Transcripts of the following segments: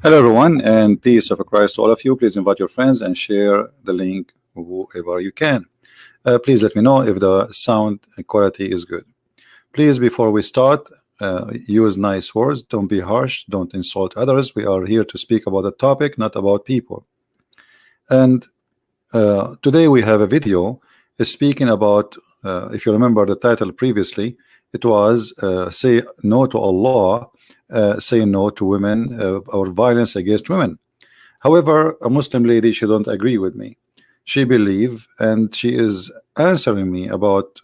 Hello, everyone, and peace of Christ to all of you. Please invite your friends and share the link whoever you can. Please let me know if the sound quality is good. Please, before we start, use nice words. Don't be harsh. Don't insult others. We are here to speak about a topic, not about people. And today we have a video speaking about, if you remember the title previously, it was say no to Allah, say no to women, or violence against women. However, a Muslim lady, she don't agree with me. She believe, and she is answering me about,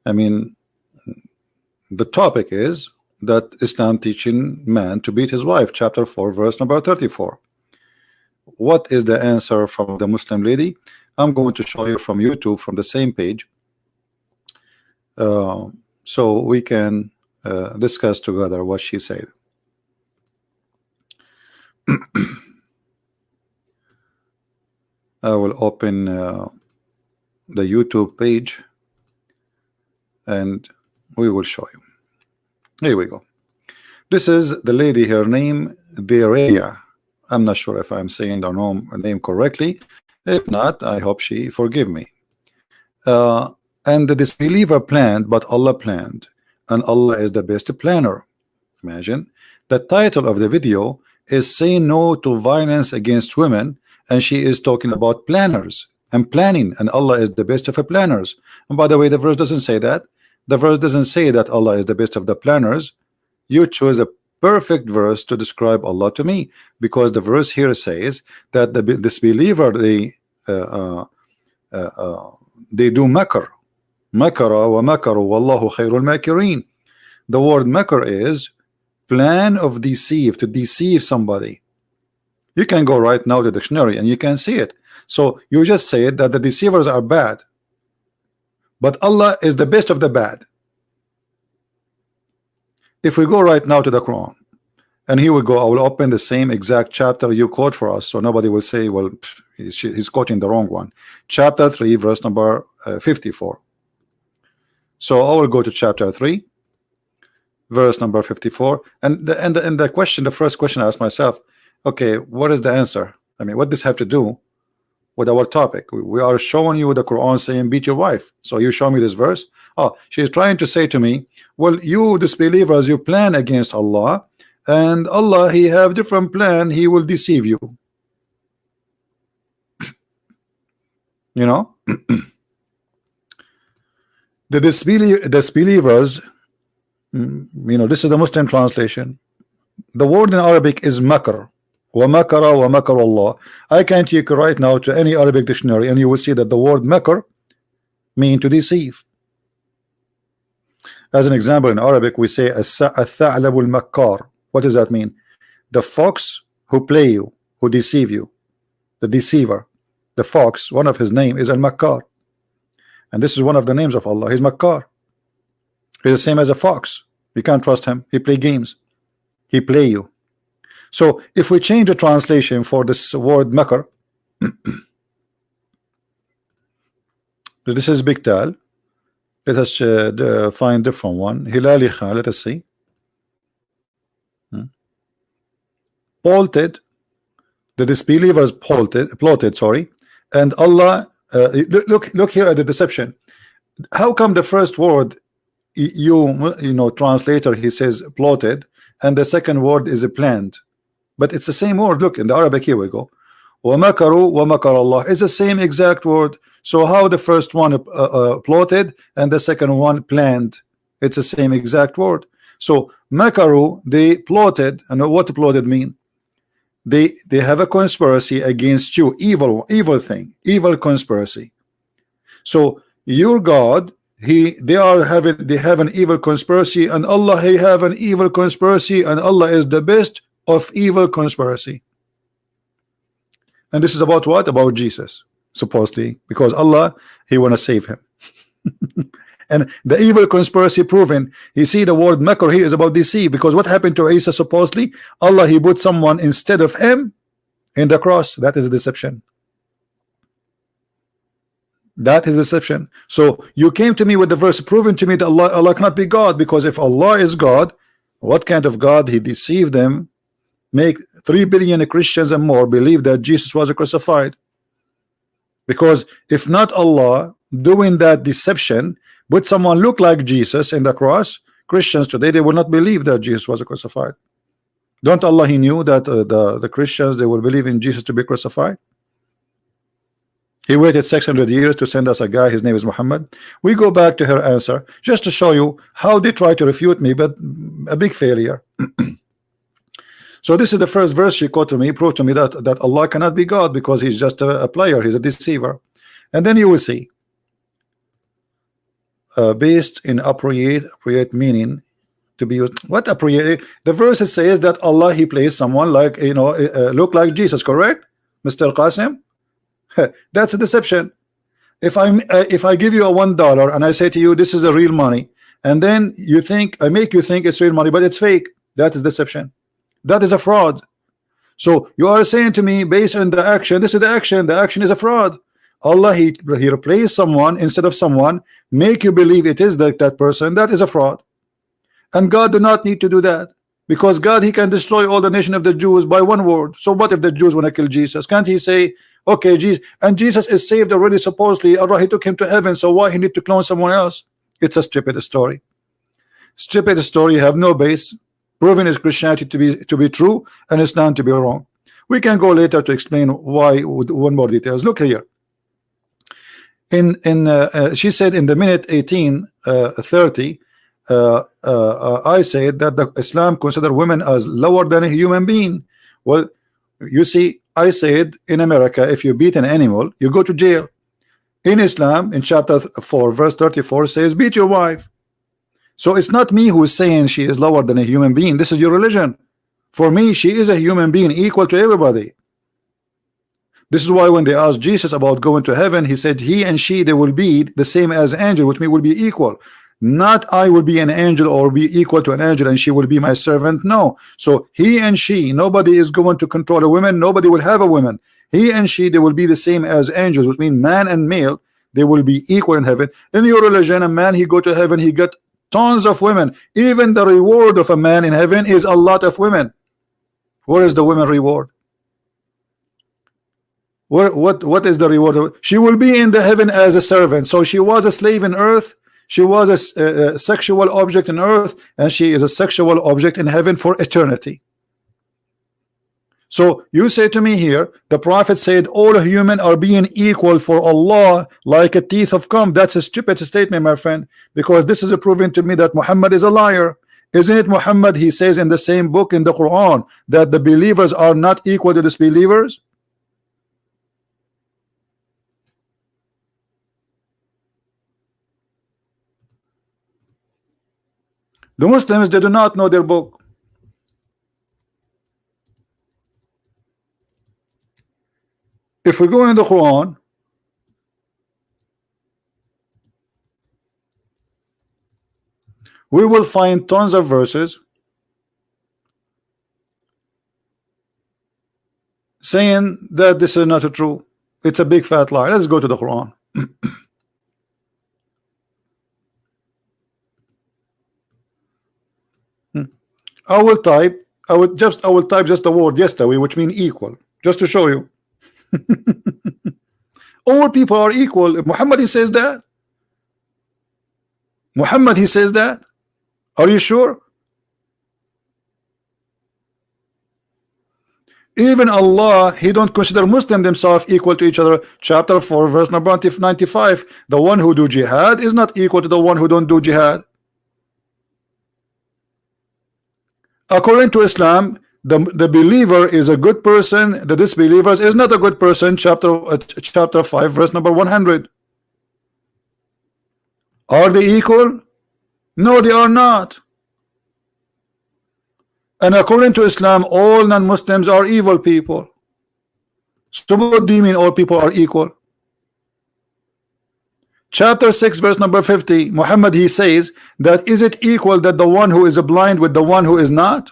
I mean, the topic is that Islam teaching man to beat his wife, chapter 4, verse number 34. What is the answer from the Muslim lady? I'm going to show you from YouTube, from the same page, so we can discuss together what she said. I will open the YouTube page and we will show you. Here we go. This is the lady, her name Dereya. I'm not sure if I'm saying her name correctly. If not, I hope she forgive me. And the disbeliever planned, but Allah planned, and Allah is the best planner. Imagine the title of the video is "Say No to Violence Against Women," and she is talking about planners and planning, and Allah is the best of the planners. And by the way, the verse doesn't say that. The verse doesn't say that Allah is the best of the planners. You chose a perfect verse to describe Allah to me, because the verse here says that the disbeliever, they do makr. Makara wa makaru wallahu khairul makirin. The word makr is plan of deceive, to deceive somebody. You can go right now to the dictionary and you can see it. So you just say that the deceivers are bad, but Allah is the best of the bad. If we go right now to the Quran, and here we go, I will open the same exact chapter you quote for us, so nobody will say, well, he's quoting the wrong one. Chapter 3, verse number 54. So I will go to chapter 3, verse number 54, and the question, the first question I asked myself, okay, what is the answer? I mean, what does this have to do with our topic? We are showing you the Quran saying beat your wife, so you show me this verse. Oh, she's trying to say to me, well, you disbelievers, you plan against Allah, and Allah, he have different plan, he will deceive you. You know, the disbelievers, this is the Muslim translation. The word in Arabic is makr. Wa makara wa makar Allah. I can take right now to any Arabic dictionary and you will see that the word makr mean to deceive. As an example, in Arabic we say al-tha'lab al-makkar. What does that mean? The fox who play you, who deceive you, the deceiver. The fox, one of his name is al-makkar, and this is one of the names of Allah. He's makkar. He's the same as a fox. You can't trust him. He play games. He play you. So if we change the translation for this word makr, this is big tal. Let us find different one. Hilali Khan, let us see. Plotted, the disbelievers plotted, sorry, and Allah. Look here at the deception. How come the first word translator, he says plotted, and the second word is planned, but it's the same word. Look in the Arabic, here we go. Wa makaru wa makar Allah is the same exact word. So how the first one plotted and the second one planned? It's the same exact word. So makaru, they plotted, and what plotted mean? They have a conspiracy against you, evil thing, evil conspiracy. So your God, they have an evil conspiracy, and Allah, he have an evil conspiracy, and Allah is the best of evil conspiracy. And this is about what? About Jesus, supposedly, because Allah, he want to save him. And the evil conspiracy proven. You see, the word makr here is about deceive, because what happened to Isa? Supposedly Allah, he put someone instead of him in the cross. That is a deception. That is deception. So you came to me with the verse proving to me that Allah cannot be God, because if Allah is God, what kind of God? He deceived them make 3 billion Christians and more believe that Jesus was crucified. Because if not Allah doing that deception, would someone look like Jesus in the cross, Christians today, they will not believe that Jesus was crucified. Don't Allah, he knew that the Christians, they will believe in Jesus to be crucified. He waited 600 years to send us a guy, his name is Muhammad. We go back to her answer just to show you how they try to refute me, but a big failure. So this is the first verse she quoted to me, proved to me that Allah cannot be God because he's just a player, he's a deceiver. And then you will see, based in appropriate meaning to be used. What appropriate? The verse says that Allah, he plays someone like, you know, look like Jesus, correct, Mr. Qasim? That's a deception. If I give you a $1 and I say to you this is a real money, and then you think, I make you think it's real money but it's fake, that is deception. That is a fraud. So you are saying to me, based on the action, this is the action is a fraud. Allah, he replaced someone instead of someone, make you believe it is that person, that is a fraud. And God do not need to do that, because God, he can destroy all the nation of the Jews by one word. So what if the Jews want to kill Jesus? Can't he say, okay, Jesus, and Jesus is saved already, supposedly Allah, he took him to heaven, so why he need to clone someone else? It's a stupid story. Stupid story, you have no base, proving his Christianity to be true and Islam to be wrong. We can go later to explain why with one more details. Look here. She said in the minute 18:30, I said that the Islam consider women as lower than a human being. Well, you see, I said in America, if you beat an animal, you go to jail. In Islam, in chapter 4, verse 34 says, beat your wife. So it's not me who is saying she is lower than a human being. This is your religion. For me, she is a human being equal to everybody. This is why when they asked Jesus about going to heaven, he said he and she, they will be the same as angel, which means will be equal. Not I will be an angel or be equal to an angel and she will be my servant. No. So he and she, nobody is going to control a woman. Nobody will have a woman. He and she, they will be the same as angels, which means man and male, they will be equal in heaven. In your religion, a man, he go to heaven, he got tons of women. Even the reward of a man in heaven is a lot of women. Where is the women reward? What is the reward? She will be in the heaven as a servant. So she was a slave in earth, she was a sexual object in earth, and she is a sexual object in heaven for eternity. So you say to me here, the prophet said all human are being equal for Allah like a teeth of comb. That's a stupid statement, my friend, because this is proving to me that Muhammad is a liar. Isn't it Muhammad? He says in the same book in the Quran that the believers are not equal to disbelievers. The Muslims, they do not know their book. If we go in the Quran, we will find tons of verses saying that this is not true. It's a big fat lie. Let's go to the Quran. I will type just the word yesterday, which means equal, just to show you. All people are equal. Muhammad, he says that. Muhammad, he says that. Are you sure? Even Allah, he don't consider Muslims themselves equal to each other. Chapter 4, verse number 95. The one who do jihad is not equal to the one who don't do jihad. According to Islam, the believer is a good person, the disbeliever is not a good person. Chapter 5, verse number 100. Are they equal? No, they are not. And according to Islam, all non-Muslims are evil people. So what do you mean all people are equal? Chapter 6, verse number 50, Muhammad, he says that is it equal that the one who is blind with the one who is not?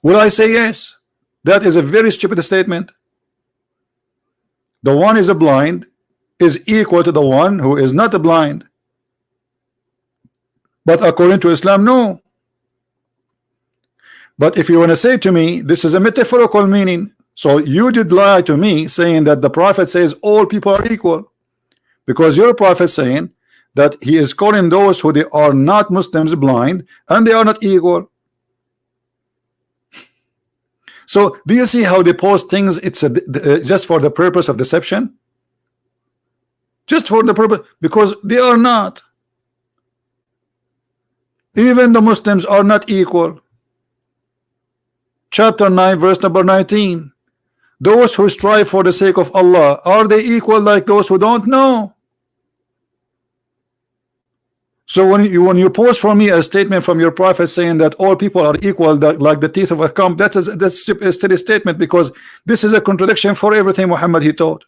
Will I say yes? That is a very stupid statement. The one is blind is equal to the one who is not blind. But according to Islam, no. But if you want to say to me, this is a metaphorical meaning, so you did lie to me saying that the Prophet says all people are equal, because your Prophet saying that he is calling those who they are not Muslims blind and they are not equal. So do you see how they post things? It's just for the purpose of deception, just for the purpose, because they are not. Even the Muslims are not equal. Chapter 9 verse number 19, those who strive for the sake of Allah, are they equal like those who don't know? So when you post for me a statement from your Prophet saying that all people are equal, like the teeth of a comb, that's a silly statement, because this is a contradiction for everything Muhammad he taught.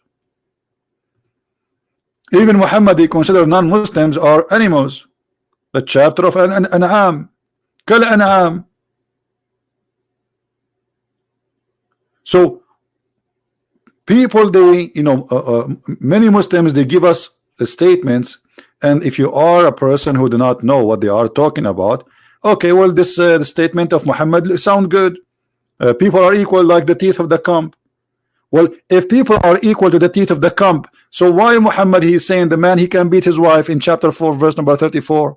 Even Muhammad he considered non-Muslims are animals. The chapter of An'am, Kal An'am. So people, they, many Muslims, they give us statements, and if you are a person who do not know what they are talking about, okay, well, this statement of Muhammad sound good. People are equal like the teeth of the comb. Well, if people are equal to the teeth of the comb, so why Muhammad he is saying the man he can beat his wife in chapter 4 verse number 34?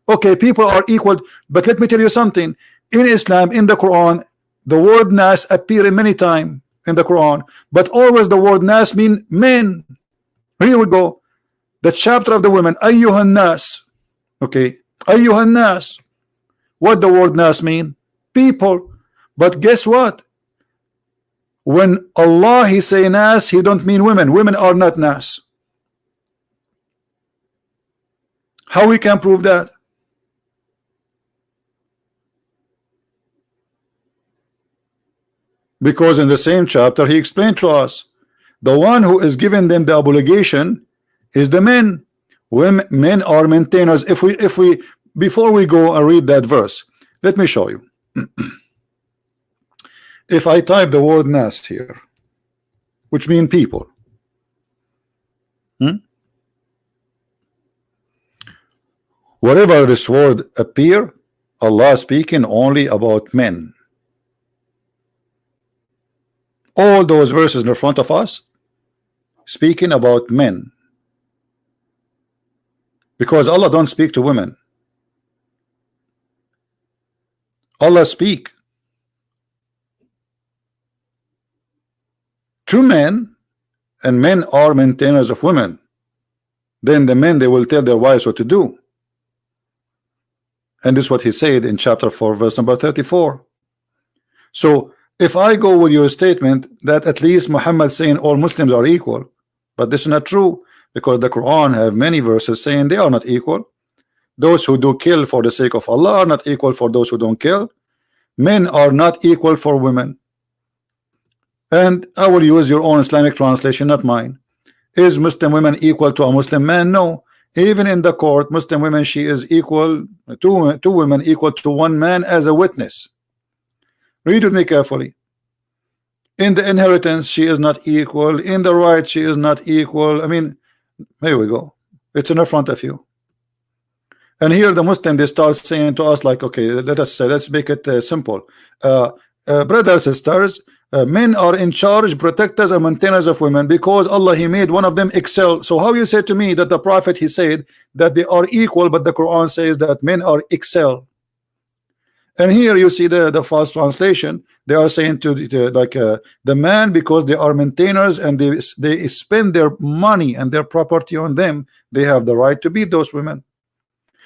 Okay, people are equal, but let me tell you something. In Islam, in the Quran, the word nas appear many times in the Quran, but always the word nas mean men. Here we go. The chapter of the women, ayyuhan nas. Okay, ayyuhan nas. What the word nas mean? People. But guess what? When Allah he say nas, he don't mean women. Women are not nas. How we can prove that? Because in the same chapter he explained to us, the one who is giving them the obligation is the men. Men are maintainers. If we before we go and read that verse, let me show you. If I type the word nas here, which mean people, wherever this word appear, Allah speaking only about men. All those verses in front of us speaking about men, because Allah don't speak to women. Allah speak to men, and men are maintainers of women. Then the men, they will tell their wives what to do, and this is what he said in chapter 4 verse number 34. So if I go with your statement that at least Muhammad saying all Muslims are equal, but this is not true, because the Quran have many verses saying they are not equal. Those who do kill for the sake of Allah are not equal for those who don't kill. Men are not equal for women. And I will use your own Islamic translation, not mine. Is Muslim women equal to a Muslim man? No. Even in the court, Muslim women, she is equal to two women equal to one man as a witness. Read with me carefully. In the inheritance, she is not equal. In the right, she is not equal. I mean, here we go. It's in front of you. And here the Muslim, they start saying to us like, okay, let's make it simple. Brothers, sisters, men are in charge, protectors and maintainers of women, because Allah he made one of them excel. So how you say to me that the Prophet he said that they are equal, but the Quran says that men are excel? And here you see the false translation. They are saying to the man, because they are maintainers and they spend their money and their property on them, they have the right to beat those women.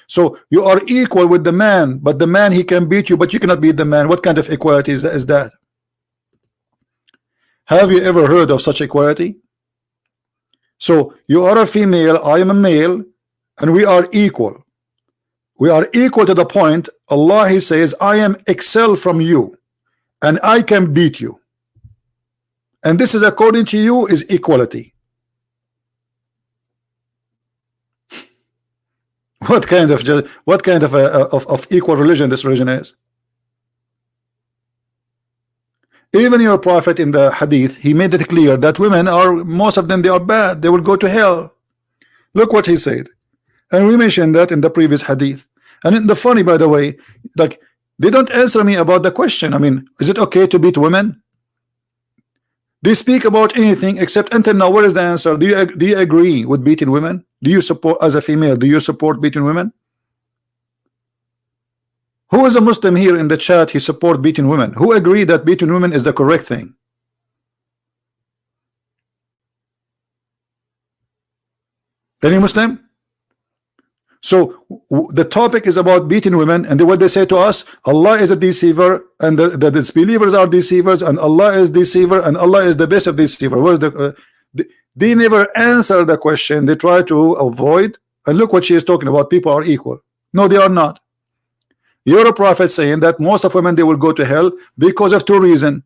So you are equal with the man, but the man he can beat you, but you cannot beat the man. What kind of equality is that? Have you ever heard of such equality? So you are a female, I am a male, and we are equal. We are equal to the point Allah he says I am excel from you and I can beat you, and this is according to you is equality. What kind of equal religion this religion is? Even your Prophet in the hadith, he made it clear that women are, most of them, they are bad, they will go to hell. Look what he said. And we mentioned that in the previous hadith. And then the funny, by the way, like they don't answer me about the question. I mean, is it okay to beat women? They speak about anything except until now. What is the answer? Do you agree with beating women? Do you support, as a female, do you support beating women? Who is a Muslim here in the chat? He support beating women. Who agree that beating women is the correct thing? Any Muslim? So the topic is about beating women, and what they say to us: Allah is a deceiver, and the disbelievers are deceivers, and Allah is deceiver, and Allah is the best of deceiver. What is they never answer the question. They try to avoid. And look what she is talking about. People are equal. No, they are not. You're a prophet saying that most of women, they will go to hell because of two reasons.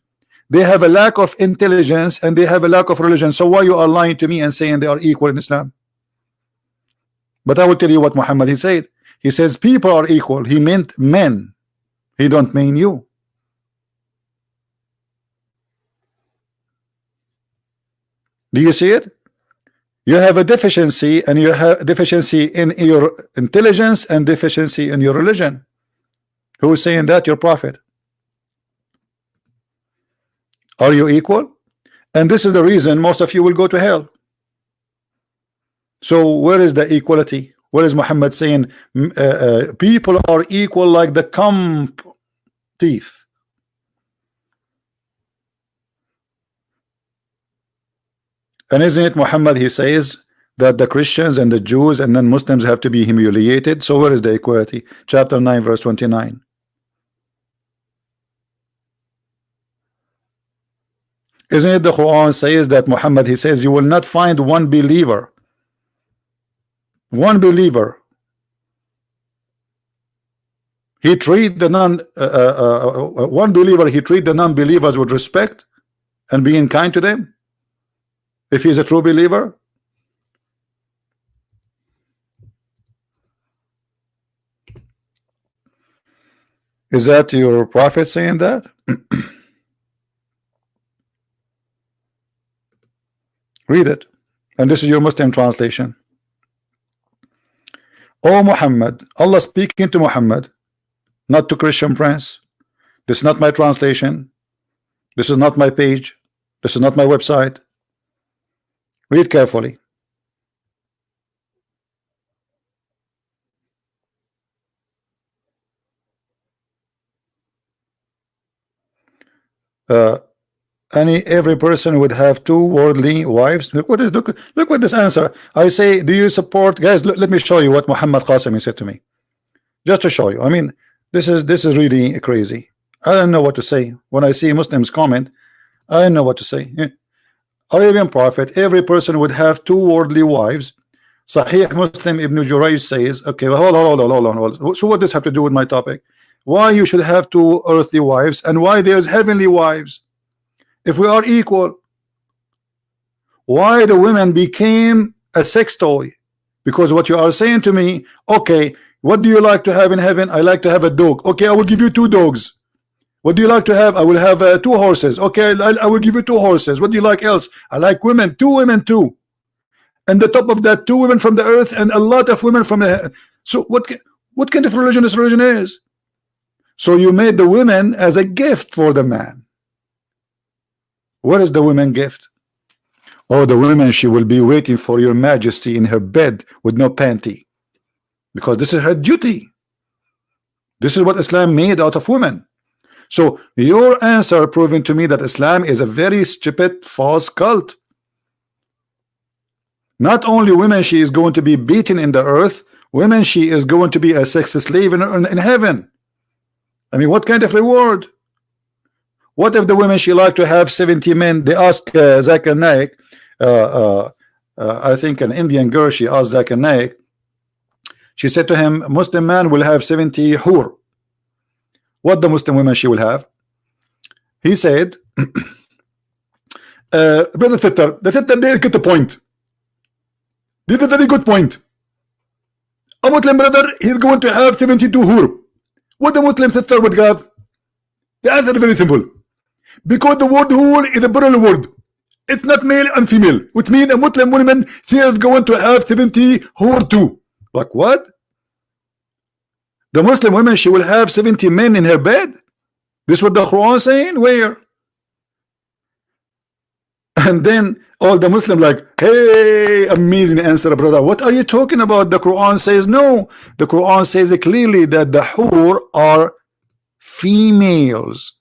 They have a lack of intelligence and they have a lack of religion. So why you are lying to me and saying they are equal in Islam? But I will tell you what Muhammad he said. He says people are equal. He meant men. He don't mean you. Do you see it? You have a deficiency, and you have deficiency in your intelligence and deficiency in your religion. Who is saying that? Your prophet. Are you equal? And this is the reason most of you will go to hell. So where is the equality? Where is Muhammad saying people are equal like the comb teeth? And isn't it Muhammad, he says that the Christians and the Jews and non-Muslims have to be humiliated? So where is the equality? Chapter 9 verse 29. Isn't it the Quran says that Muhammad, he says you will not find one believer he treat the one believer, he treat the non-believers with respect and being kind to them if he's a true believer? Is that your prophet saying that? Read it, and this is your Muslim translation. Oh Muhammad, Allah speaking to Muhammad, not to Christian Prince. This is not my translation. This is not my page. This is not my website. Read carefully. Every person would have two worldly wives. Look what this answer. I say, do you support, guys? Let me show you what Muhammad Qasimi said to me, just to show you. I mean, this is really crazy. I don't know what to say when I see Muslims comment. I don't know what to say. Arabian prophet, every person would have two worldly wives. Sahih Muslim Ibn Jurayj says, okay, well, hold on. So what does this have to do with my topic? Why you should have two earthly wives and why there's heavenly wives? If we are equal, why the women became a sex toy? Because what you are saying to me, okay, what do you like to have in heaven? I like to have a dog. Okay, I will give you two dogs. What do you like to have? I will have two horses. Okay, I will give you two horses. What do you like else? I like women, two women too. And the top of that, two women from the earth and a lot of women from the. So what kind of religion this religion is? So you made the women as a gift for the man. What is the women gift? Oh, the women, she will be waiting for your majesty in her bed with no panty, because this is her duty. This is what Islam made out of women. So your answer proving to me that Islam is a very stupid false cult. Not only women she is going to be beaten in the earth, women she is going to be a sex slave in heaven. I mean, what kind of reward? What if the women she like to have 70 men? They ask Zakir Naik, I think an Indian girl, she asked Zakir Naik, she said to him, Muslim man will have 70 hur. What the Muslim women she will have? He said, brother Thitter, the Thitter didn't get the point. Did a very good point. A Muslim brother, he's going to have 72 hur. What the Muslim Thitter would have? The answer is very simple. Because the word hur is a plural word. It's not male and female, which means a Muslim woman, she is going to have 70 hur too. Like what? The Muslim woman, she will have 70 men in her bed. This is what the Quran saying? Where? And then all the Muslim like, hey, amazing answer, brother. What are you talking about? The Quran says no. The Quran says clearly that the hur are females.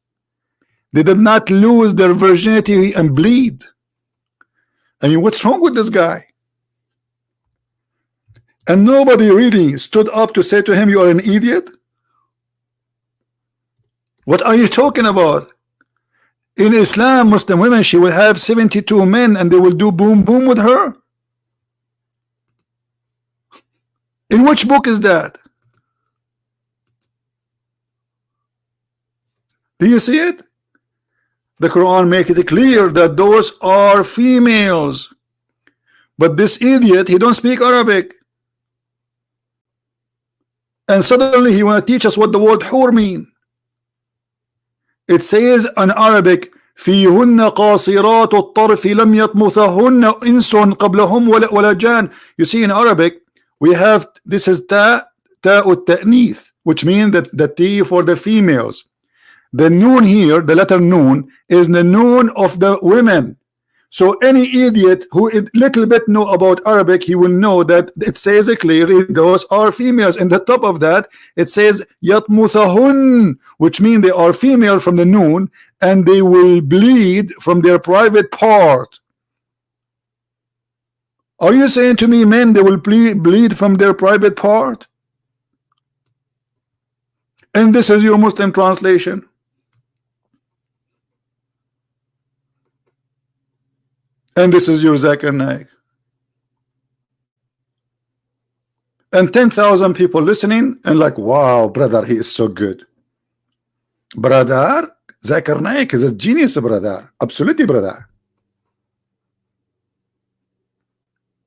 They did not lose their virginity and bleed. I mean, what's wrong with this guy? And nobody really stood up to say to him, you are an idiot. What are you talking about? In Islam, Muslim women, she will have 72 men and they will do boom boom with her. In which book is that? Do you see it? The Quran make it clear that those are females. But this idiot, he don't speak Arabic. And suddenly he want to teach us what the word hur mean. It says in Arabic, فيهن قاصرات الطرف لم يطمثهن إنس قبلهم ولا جان. You see, in Arabic we have, this is ta التأنيث, which means that the T for the females. The noon here, the letter noon, is the noon of the women. So any idiot who a little bit know about Arabic, he will know that it says clearly those are females. And the top of that, it says yatmuthahun, which means they are female from the noon, and they will bleed from their private part. Are you saying to me, men, they will bleed from their private part? And this is your Muslim translation. And this is your Zakir Naik. And 10,000 people listening and like, wow, brother, he is so good. Brother, Zakir Naik is a genius, brother. Absolutely, brother.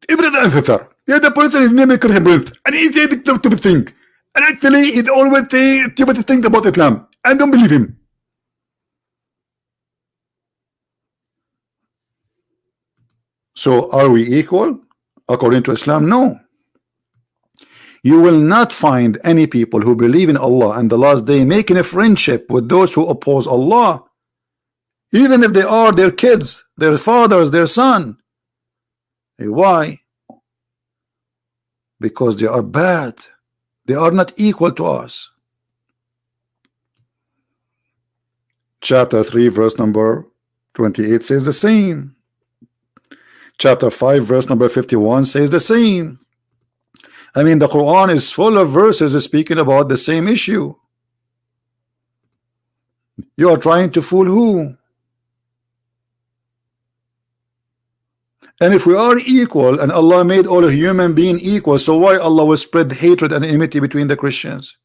Brother, yeah, the person is named Kirhebrit, and he said to think. And actually, he always say to think about Islam. I don't believe him. So are we equal according to Islam? No. You will not find any people who believe in Allah and the last day making a friendship with those who oppose Allah, even if they are their kids, their fathers, their son. Why? Because they are bad. They are not equal to us. Chapter 3 verse number 28 says the same. Chapter 5 verse number 51 says the same. I mean, the Quran is full of verses speaking about the same issue. You are trying to fool who? And if we are equal and Allah made all human beings equal, so why Allah will spread hatred and enmity between the Christians,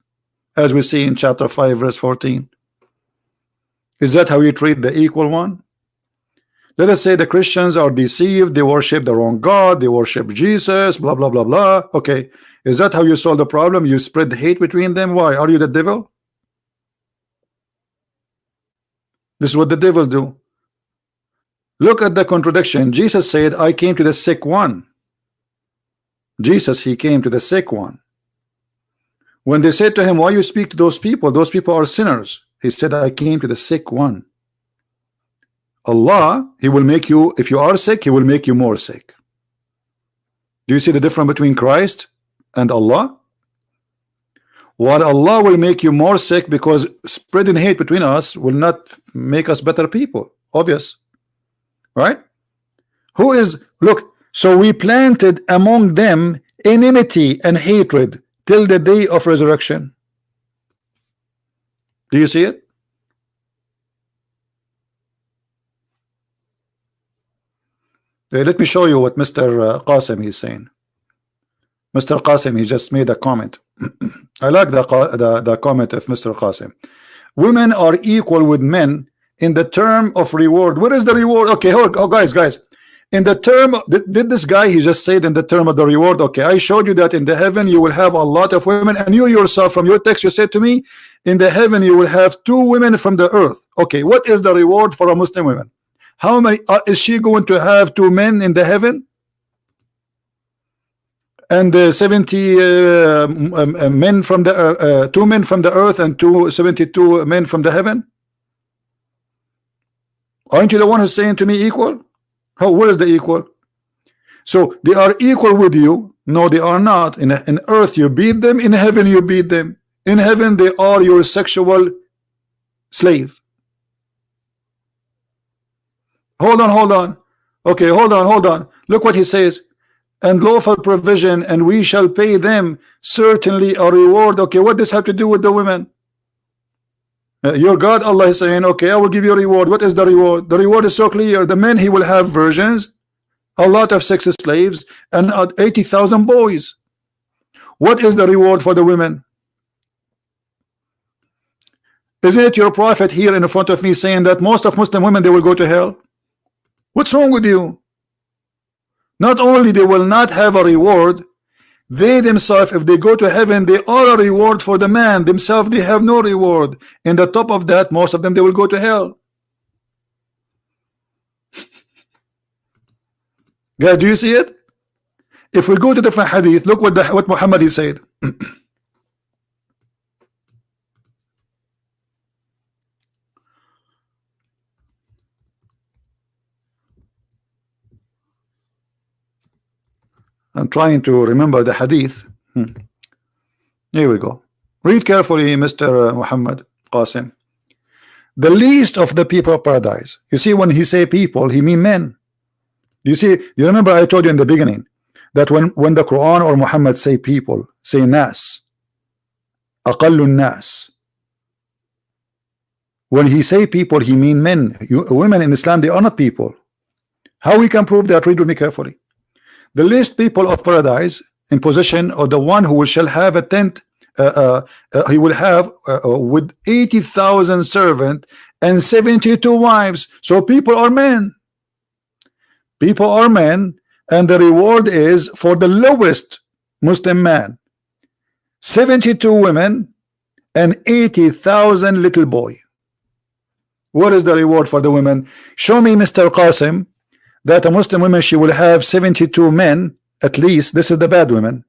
as we see in chapter 5 verse 14? Is that how you treat the equal one? Let us say the Christians are deceived, they worship the wrong God, they worship Jesus, blah blah blah blah. Okay, is that how you solve the problem? You spread hate between them. Why? Are you the devil? This is what the devil do. Look at the contradiction. Jesus said, I came to the sick one. Jesus, he came to the sick one. When they said to him, why you speak to those people are sinners, he said, I came to the sick one. Allah, he will make you, if you are sick, he will make you more sick. Do you see the difference between Christ and Allah? What Allah will make you more sick, because spreading hate between us will not make us better people. Obvious, right? Who is, look, so we planted among them enmity and hatred till the day of resurrection. Do you see it? Let me show you what Mr. Qasim is saying. Mr. Qasim, he just made a comment. I like the comment of Mr. Qasim. Women are equal with men in the term of reward. What is the reward? Okay, oh guys, in the term, did this guy, he just said in the term of the reward? Okay, I showed you that in the heaven you will have a lot of women, and you yourself from your text, you said to me, in the heaven you will have 2 women from the earth. Okay, what is the reward for a Muslim woman? How many is she going to have 2 men in the heaven? and 70 men from the 2 men from the earth and 72 men from the heaven? Aren't you the one who's saying to me equal? How, where is the equal? So they are equal with you? No, they are not. In earth you beat them, in heaven you beat them. In heaven they are your sexual slave. Hold on. Okay, hold on. Look what he says. And lawful provision, and we shall pay them certainly a reward. Okay, what does have to do with the women? Your God, Allah is saying, okay, I will give you a reward. What is the reward? The reward is so clear. The men, he will have virgins, a lot of sex slaves, and 80,000 boys. What is the reward for the women? Isn't it your prophet here in front of me saying that most of Muslim women, they will go to hell? What's wrong with you? Not only they will not have a reward, they themselves, if they go to heaven, they are a reward for the man. Themselves, they have no reward. And the top of that, most of them, they will go to hell. Guys, do you see it? If we go to different hadith, look what Muhammad he said. I'm trying to remember the hadith. Here we go. Read carefully, Mr. Muhammad Qasim. The least of the people of paradise. You see, when he say people, he mean men. You see, you remember I told you in the beginning that when the Quran or Muhammad say people, say nas, aqallun nas. When he say people, he mean men. Women in Islam, they are not people. How we can prove that? Read with me carefully. The least people of paradise in possession of the one who shall have a tent, he will have with 80,000 servants and 72 wives. So people are men. People are men, and the reward is for the lowest Muslim man 72 women and 80,000 little boy. What is the reward for the women? Show me, Mr. Qasim, that a Muslim woman, she will have 72 men at least. This is the bad women,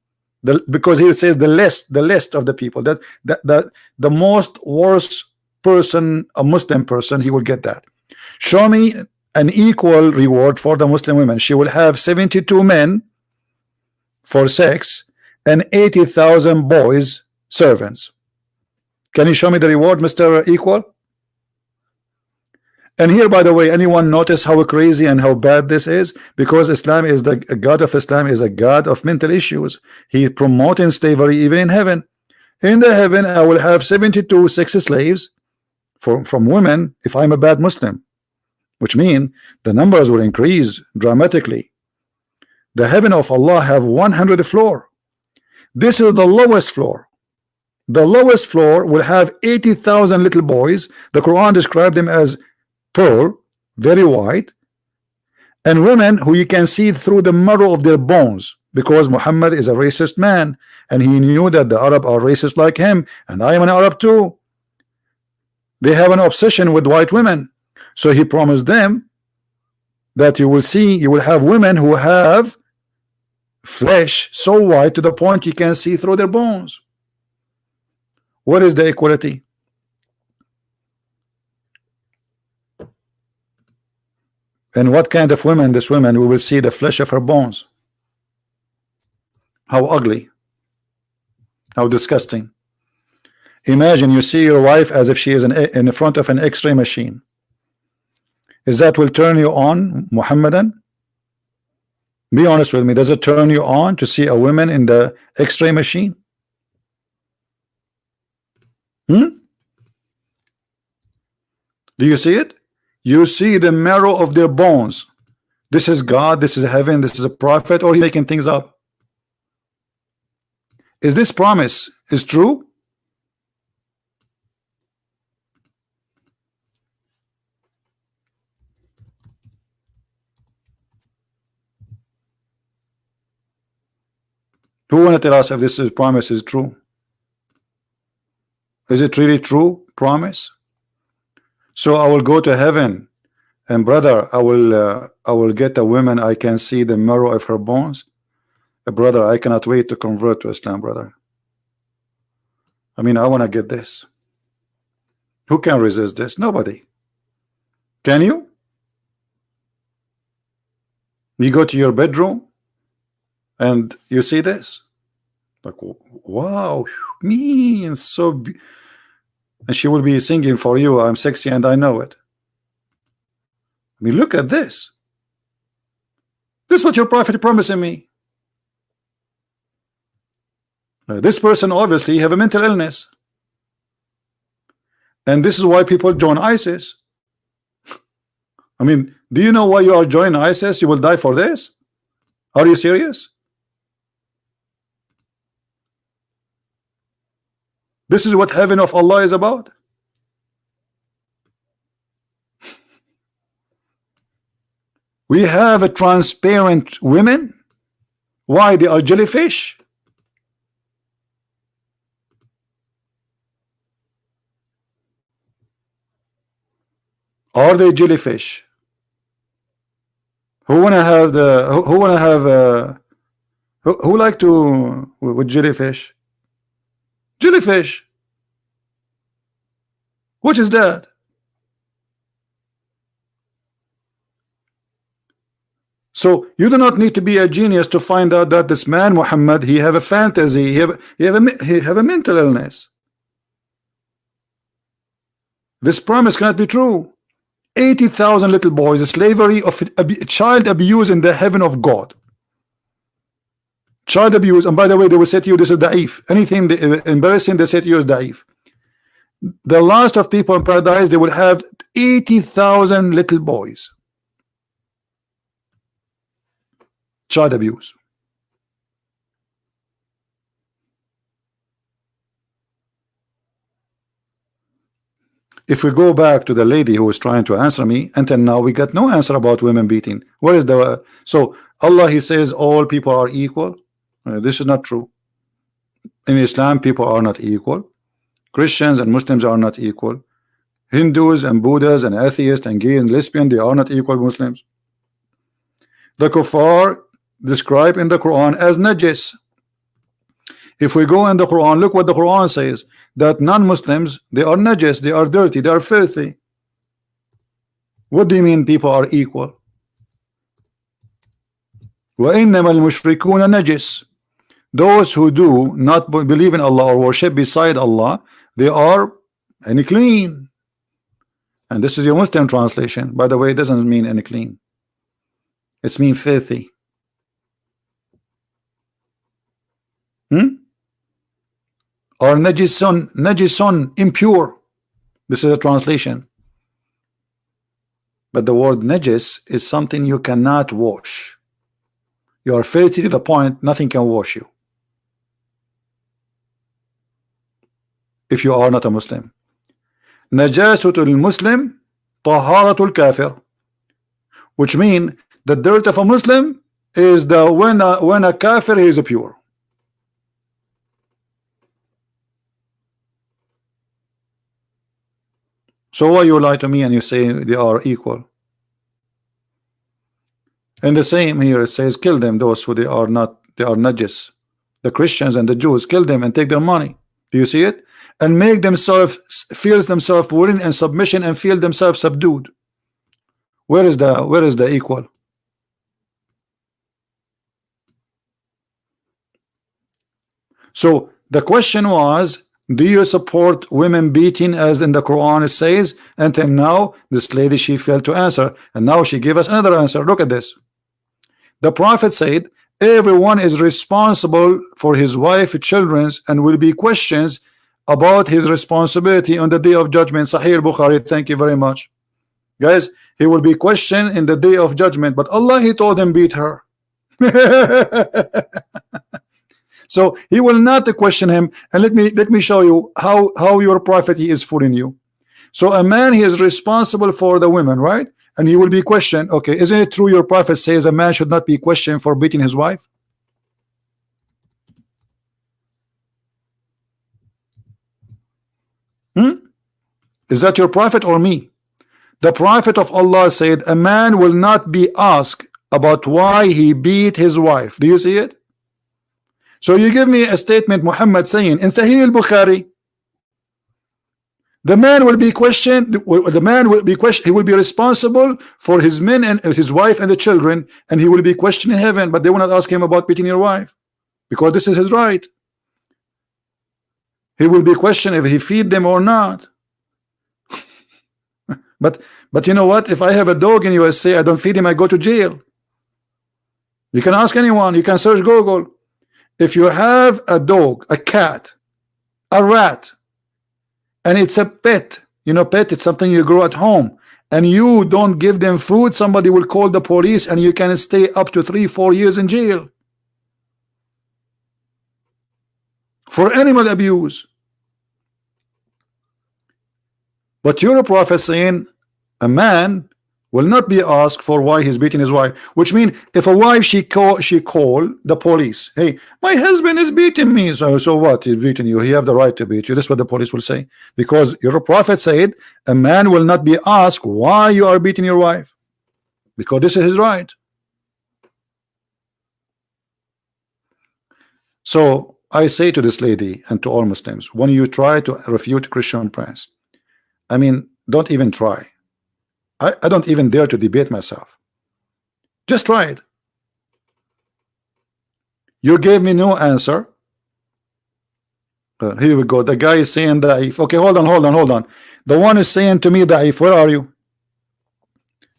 because he says the list of the people, that the most worst person, a Muslim person, he will get that. Show me an equal reward for the Muslim women. She will have 72 men for sex and 80,000 boys servants. Can you show me the reward, Mr. Equal? And here, by the way, anyone notice how crazy and how bad this is? Because Islam is the God of Islam is a God of mental issues. He promoting slavery even in heaven. In the heaven, I will have 72 sex slaves from women if I'm a bad Muslim, which means the numbers will increase dramatically. The heaven of Allah have 100 floor. This is the lowest floor. The lowest floor will have 80,000 little boys. The Quran described them as pearl, very white, and women who you can see through the marrow of their bones, because Muhammad is a racist man and he knew that the Arab are racist like him, and I am an Arab too. They have an obsession with white women, so he promised them that you will have women who have flesh so white to the point you can see through their bones. What is the equality? And what kind of women? This woman, we will see the flesh of her bones. How ugly, how disgusting. Imagine you see your wife as if she is in front of an X-ray machine. Is that will turn you on, Muhammadan? Be honest with me. Does it turn you on to see a woman in the X-ray machine? Do you see it? You see the marrow of their bones. This is God, this is heaven, this is a prophet, or he making things up? Is this promise is true? Who want to tell us if this promise is true? Is it really true promise? So I will go to heaven, and brother, I will get a woman I can see the marrow of her bones. Brother, I cannot wait to convert to Islam, brother. I mean, I want to get this. Who can resist this? Nobody. Can you? You go to your bedroom and you see this, like, wow, me, and so, and she will be singing for you, I'm sexy and I know it. I mean, look at this. This is what your prophet promising me. This person obviously have a mental illness, and this is why people join ISIS. I mean, do you know why you are joining ISIS? You will die for this? Are you serious? This is what heaven of Allah is about. We have a transparent women. Why? They are jellyfish. Are they jellyfish? Who wanna have the? Who wanna have? Who like to with jellyfish? Jellyfish. What is that? So you do not need to be a genius to find out that this man Muhammad, he have a fantasy, he have a mental illness. This promise cannot be true. 80,000 little boys, slavery of child abuse in the heaven of God. Child abuse, and by the way, they will say to you this is da'if. Anything embarrassing, they say to you is da'if. The last of people in paradise, they will have 80,000 little boys. Child abuse. If we go back to the lady who was trying to answer me, until now we got no answer about women beating. What is the so Allah, he says all people are equal. This is not true. In Islam, people are not equal. Christians and Muslims are not equal. Hindus and Buddhas and atheists and gay and lesbian, they are not equal Muslims. The kuffar described in the Quran as najis. If we go in the Quran, look what the Quran says, that non-Muslims, they are najis, they are dirty, they are filthy. What do you mean people are equal? وَإِنَّمَا الْمُشْرِكُونَ نَجِسٌ. Those who do not believe in Allah or worship beside Allah, they are unclean. And this is your Muslim translation. By the way, it doesn't mean unclean. It means filthy. Or najisun, impure. This is a translation. But the word najis is something you cannot wash. You are filthy to the point nothing can wash you, if you are not a Muslim. Najasutul Muslim, taharatul kafir, which means the dirt of a Muslim is the when a kafir is pure. So why you lie to me and you say they are equal? And the same here, it says kill them, those who they are not, they are najis. The Christians and the Jews, kill them and take their money. Do you see it? And make themselves feel themselves willing and submission and feel themselves subdued. Where is the equal? So the question was, do you support women beating as in the Quran it says? Until now this lady, she failed to answer, and now she gave us another answer. Look at this. The Prophet said everyone is responsible for his wife, children, and will be questions about his responsibility on the day of judgment. Sahih Bukhari. Thank you very much, guys. He will be questioned in the day of judgment, but Allah, he told him beat her. So he will not question him. And let me show you how your prophet is fooling you. So a man, he is responsible for the women, right? And he will be questioned. Okay, isn't it true your prophet says a man should not be questioned for beating his wife? Is that your prophet or me? The prophet of Allah said a man will not be asked about why he beat his wife. Do you see it? So you give me a statement Muhammad saying in Sahih al-Bukhari, the man will be questioned, he will be responsible for his men and his wife and the children, and he will be questioned in heaven, but they will not ask him about beating your wife because this is his right. He will be questioned if he feed them or not. but you know what, if I have a dog in USA, I don't feed him, I go to jail. You can ask anyone, you can search Google. If you have a dog, a cat, a rat, and it's a pet, you know, pet, it's something you grow at home, and you don't give them food, somebody will call the police and you can stay up to 3-4 years in jail for animal abuse. But you're a prophet saying a man will not be asked for why he's beating his wife, which means if a wife she call the police, hey, my husband is beating me. So what? He's beating you, he have the right to beat you. This is what the police will say, because your prophet said a man will not be asked why you are beating your wife, because this is his right. So I say to this lady and to all Muslims, when you try to refute Christian Prince, I mean, don't even try. I don't even dare to debate myself. Just try it. You gave me no answer. Here we go. The guy is saying da'if. Okay, hold on. The one is saying to me da'if. Where are you?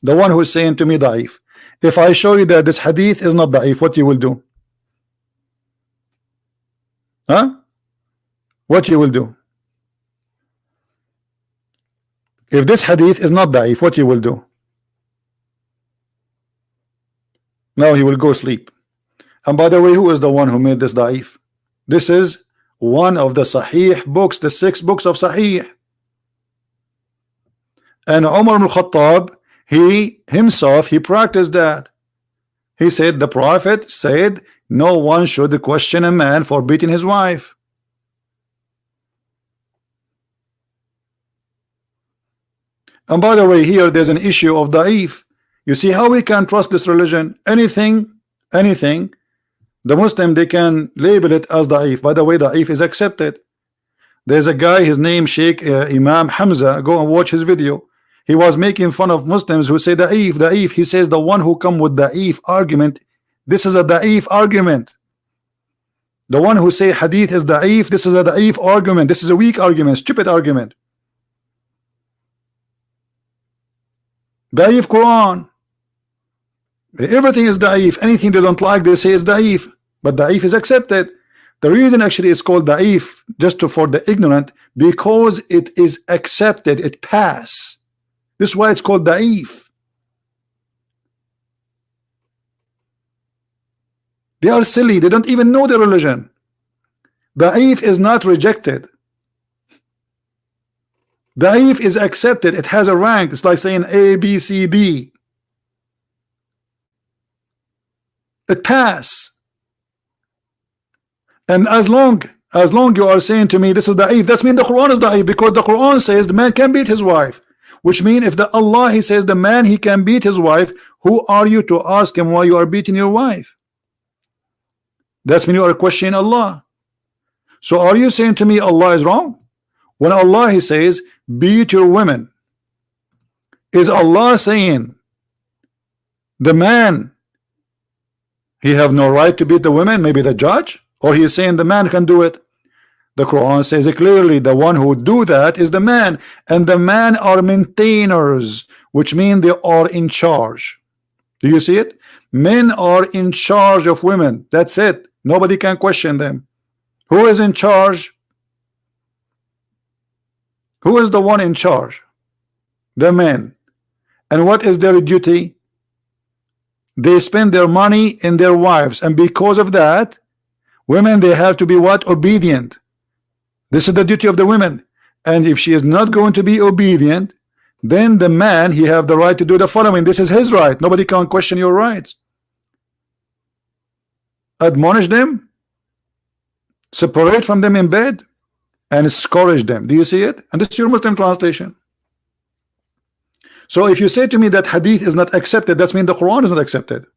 The one who is saying to me da'if. If I show you that this hadith is not da'if, what you will do? Huh? What you will do? If this hadith is not da'if, what you will do? Now he will go sleep. And by the way, who is the one who made this da'if? This is one of the Sahih books, the 6 books of Sahih. And Umar ibn Khattab, he himself, he practiced that. He said the Prophet said no one should question a man for beating his wife. And by the way, here there's an issue of da'if. You see how we can trust this religion? Anything, the Muslim, they can label it as da'if. By the way, da'if is accepted. There's a guy, his name Sheikh Imam Hamza. Go and watch his video. He was making fun of Muslims who say da'if. He says the one who come with da'if argument, this is a da'if argument. The one who say hadith is da'if, this is a da'if argument. This is a weak argument, stupid argument. Da'if Quran, everything is da'if. Anything they don't like, they say is da'if. But da'if is accepted. The reason actually it's called da'if, just for the ignorant, because it is accepted, it pass. This is why it's called da'if. They are silly, they don't even know the religion. Da'if is not rejected. Da'if is accepted, it has a rank. It's like saying A, B, C, D. It pass. And as long you are saying to me this is da'if, that means the Quran is da'if, because the Quran says the man can beat his wife, which means if the Allah, he says the man, he can beat his wife, who are you to ask him why you are beating your wife? That's when you are questioning Allah. So are you saying to me Allah is wrong? When Allah, he says beat your women, is Allah saying the man, he have no right to beat the women, maybe the judge? Or he is saying the man can do it? The Quran says it clearly, the one who do that is the man, and the man are maintainers, which mean they are in charge. Do you see it? Men are in charge of women. That's it. Nobody can question them. Who is in charge? Who is the one in charge? The men. And what is their duty? They spend their money in their wives, and because of that, women, they have to be what? Obedient. This is the duty of the women. And if she is not going to be obedient, then the man, he have the right to do the following. This is his right. Nobody can question your rights. Admonish them, separate from them in bed, and scourge them. Do you see it? And this is your Muslim translation. So if you say to me that hadith is not accepted, that means the Quran is not accepted.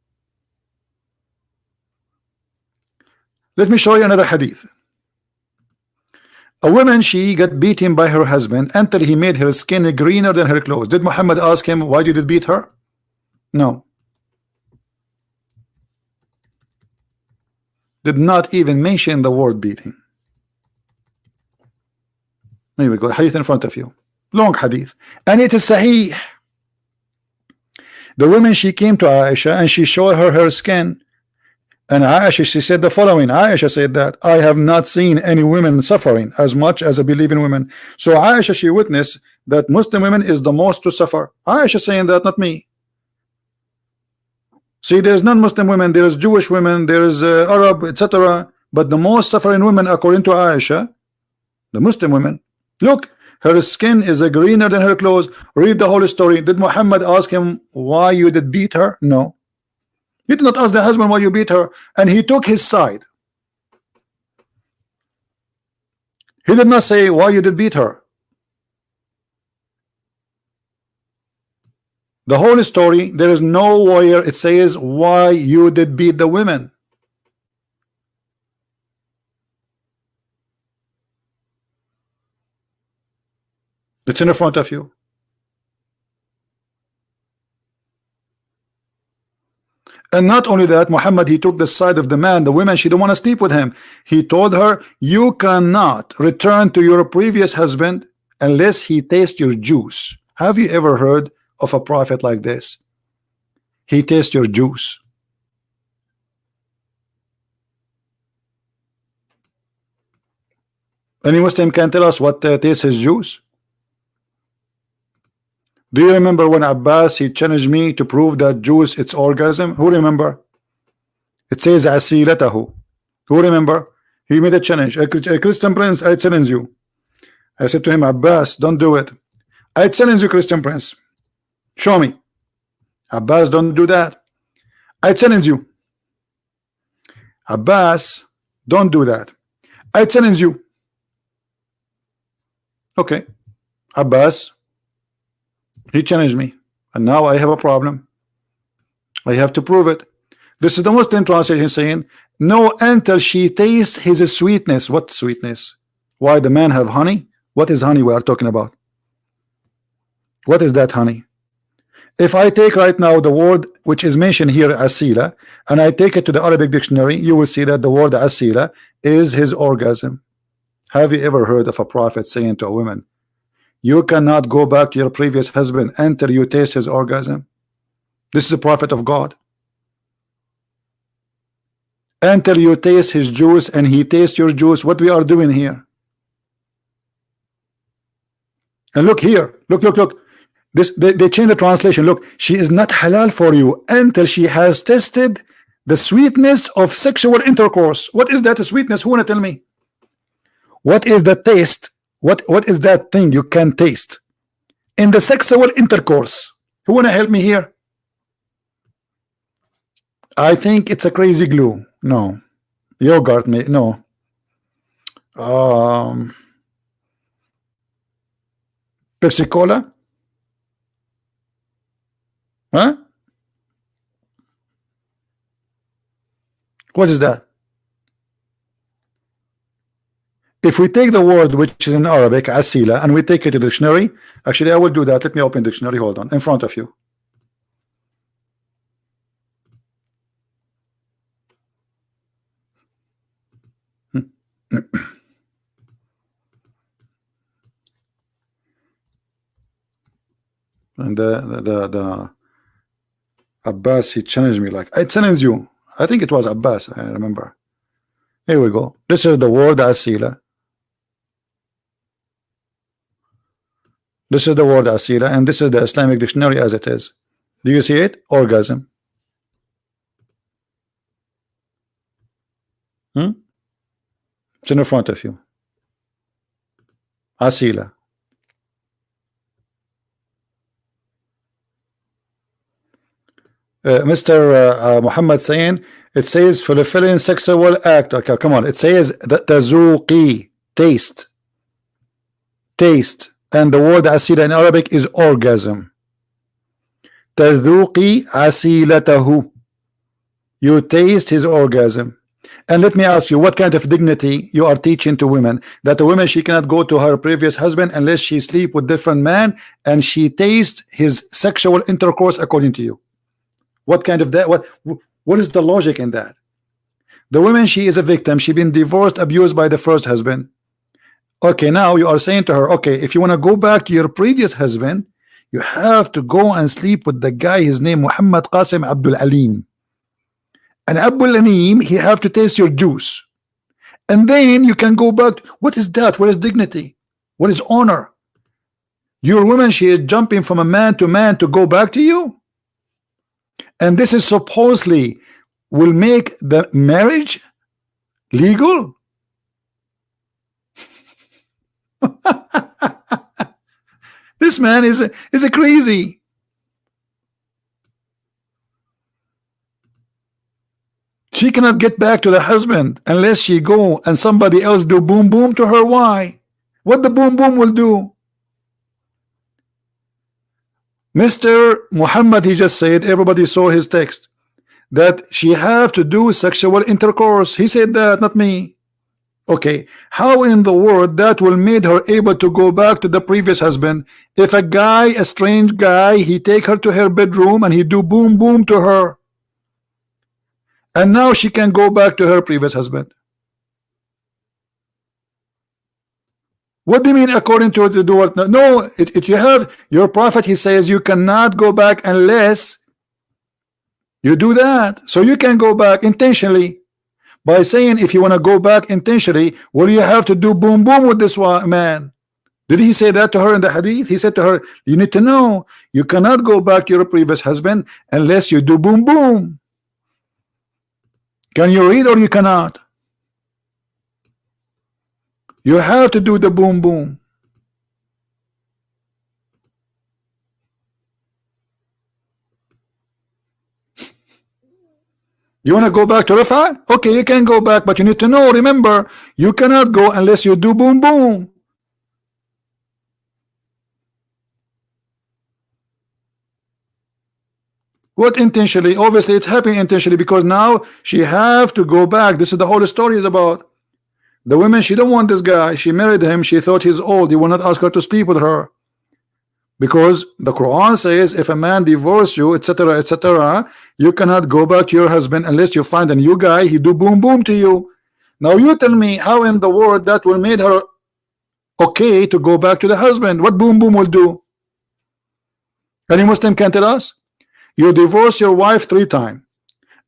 Let me show you another hadith. A woman, she got beaten by her husband until he made her skin greener than her clothes. Did Muhammad ask him, why did you beat her? No. Did not even mention the word beating. Here we go. Hadith in front of you. Long hadith. And it is sahih. The woman, she came to Aisha and she showed her skin. And Aisha, she said the following. Aisha said that I have not seen any women suffering as much as I believe in women. So Aisha, she witnessed that Muslim women is the most to suffer. Aisha saying that, not me. See, there's non-Muslim women, there's Jewish women, there's Arab, etc. But the most suffering women, according to Aisha, the Muslim women. Look, her skin is greener than her clothes. Read the whole story. Did Muhammad ask him why you did beat her? No. He did not ask the husband why you beat her, and he took his side. He did not say why you did beat her. The whole story, there is nowhere it says why you did beat the women. It's in front of you. And not only that, Muhammad, he took the side of the man. The women, she didn't want to sleep with him. He told her, you cannot return to your previous husband unless he tastes your juice. Have you ever heard of a prophet like this? He tastes your juice. Any Muslim can tell us what tastes his juice? Do you remember when Abbas, he challenged me to prove that juice it's orgasm? Who remember? It says asilatahu. Who remember? He made a challenge. A Christian prince, I challenge you. I said to him, Abbas, don't do it. I challenge you, Christian prince. Show me. Abbas, don't do that. I challenge you. Abbas, don't do that. I challenge you. Okay. Abbas, he challenged me, and now I have a problem. I have to prove it. This is the Muslim translation saying, no, until she tastes his sweetness. What sweetness? Why, the man have honey? What is honey we are talking about? What is that honey? If I take right now the word which is mentioned here, asila, and I take it to the Arabic dictionary, you will see that the word asila is his orgasm. Have you ever heard of a prophet saying to a woman, you cannot go back to your previous husband until you taste his orgasm? This is a prophet of God. Until you taste his juice and he tastes your juice. What we are doing here? And look here, look. This they change the translation. Look, she is not halal for you until she has tested the sweetness of sexual intercourse. What is that sweetness? Who wanna tell me? What is the taste? What is that thing you can taste in the sexual intercourse? Who wanna help me here? I think it's a crazy glue. No. Yogurt, no. Pepsi Cola? Huh? What is that? If we take the word which is in Arabic, asila, and we take it to the dictionary, actually I will do that. Let me open dictionary. Hold on, in front of you. And the Abbas, he challenged me like I challenge you. I think it was Abbas, I remember. Here we go. This is the word asila. This is the word asila, and this is the Islamic dictionary as it is. Do you see it? Orgasm. It's in front of you. Asila. Mr. Muhammad saying it says fulfilling sexual act. Okay, come on. It says that tazuqi, taste, and the word asila in Arabic is orgasm. Tazuqi asilatahu, you taste his orgasm. And let me ask you, what kind of dignity you are teaching to women, that a woman, she cannot go to her previous husband unless she sleep with different man and she tastes his sexual intercourse according to you? What kind of that? What is the logic in that? The woman, she is a victim. She been divorced, abused by the first husband. Okay, now you are saying to her, okay, if you want to go back to your previous husband, you have to go and sleep with the guy, his name Muhammad Qasim Abdul Alim. And Abdul Alim, he have to taste your juice. And then you can go back. What is that? What is dignity? What is honor? Your woman, she is jumping from a man to go back to you. And this is supposedly will make the marriage legal. This man is a crazy. She cannot get back to the husband unless she go and somebody else do boom boom to her. Why? What the boom boom will do? Mr. Muhammad, he just said, everybody saw his text, that she have to do sexual intercourse. He said that, not me. Okay, how in the world that will made her able to go back to the previous husband if a guy, a strange guy, he take her to her bedroom and he do boom boom to her, and now she can go back to her previous husband? What do you mean according to the word? No, you have your prophet, he says you cannot go back unless you do that. So you can go back intentionally by saying, if you want to go back intentionally, well, you have to do boom boom with this man. Did he say that to her in the hadith? He said to her, you need to know you cannot go back to your previous husband unless you do boom boom. Can you read or you cannot? You have to do the boom boom. You want to go back to Rafa? Okay, you can go back, but you need to know, remember, you cannot go unless you do boom boom. What intentionally? Obviously it's happening intentionally, because now she have to go back. This is the whole story is about. The women, she don't want this guy. She married him. She thought he's old. He will not ask her to sleep with her, because the Quran says if a man divorce you, etc., etc., you cannot go back to your husband unless you find a new guy. He do boom boom to you. Now you tell me how in the world that will made her okay to go back to the husband. What boom boom will do? Any Muslim can tell us? You divorce your wife 3 times,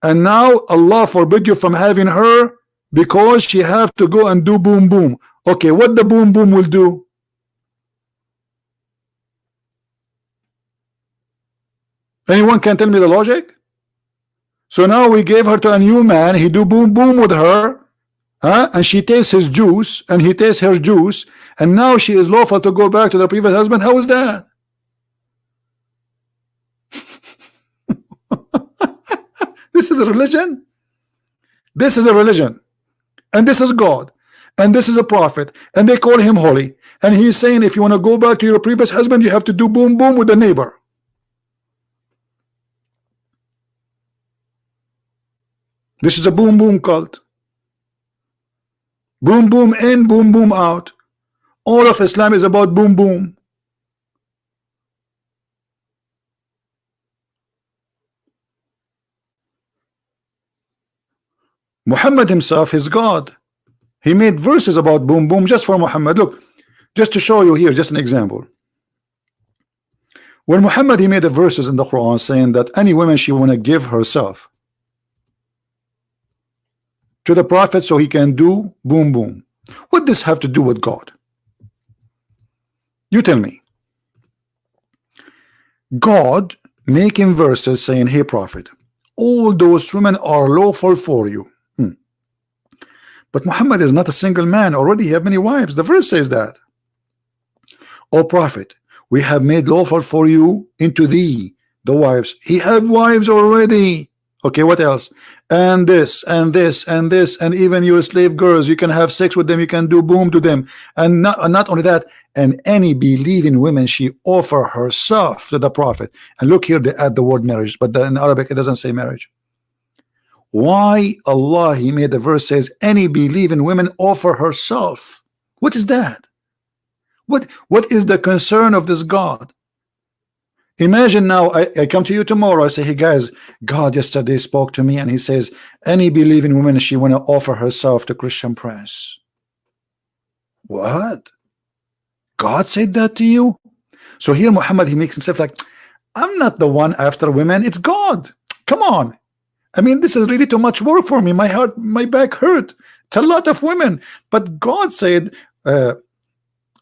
and now Allah forbid you from having her because she have to go and do boom boom. Okay, what the boom boom will do? Anyone can tell me the logic? So now we gave her to a new man, he do boom boom with her, and she tastes his juice and he tastes her juice, and now she is lawful to go back to the previous husband. How is that? This is a religion. This is a religion, and this is God, and this is a prophet, and they call him holy, and he's saying if you want to go back to your previous husband, you have to do boom boom with the neighbor. This is a boom boom cult. Boom boom in, boom boom out. All of Islam is about boom boom. Muhammad himself is God. He made verses about boom boom just for Muhammad. Look, just to show you here, just an example. When Muhammad, he made the verses in the Quran saying that any woman she want to give herself to the prophet so he can do boom boom. What does this have to do with God? You tell me. God making verses saying, hey prophet, all those women are lawful for you. But Muhammad is not a single man. Already he have many wives. The verse says that. O prophet, we have made lawful for you into thee the wives. He have wives already. Okay, what else? And this, and this, and this, and even your slave girls, you can have sex with them, you can do boom to them. And not only that, and any believing women, she offer herself to the prophet. And look here, they add the word marriage, but in Arabic it doesn't say marriage. Why Allah He made the verse says any believing women offer herself? What is that? What is the concern of this God? Imagine now I come to you tomorrow, I say, hey guys, God yesterday spoke to me and he says any believing woman, she want to offer herself to Christian Prince. What? God said that to you? So here Muhammad, he makes himself like, I'm not the one after women, it's God. Come on. I mean, this is really too much work for me. My heart, my back hurt. It's a lot of women. But God said, do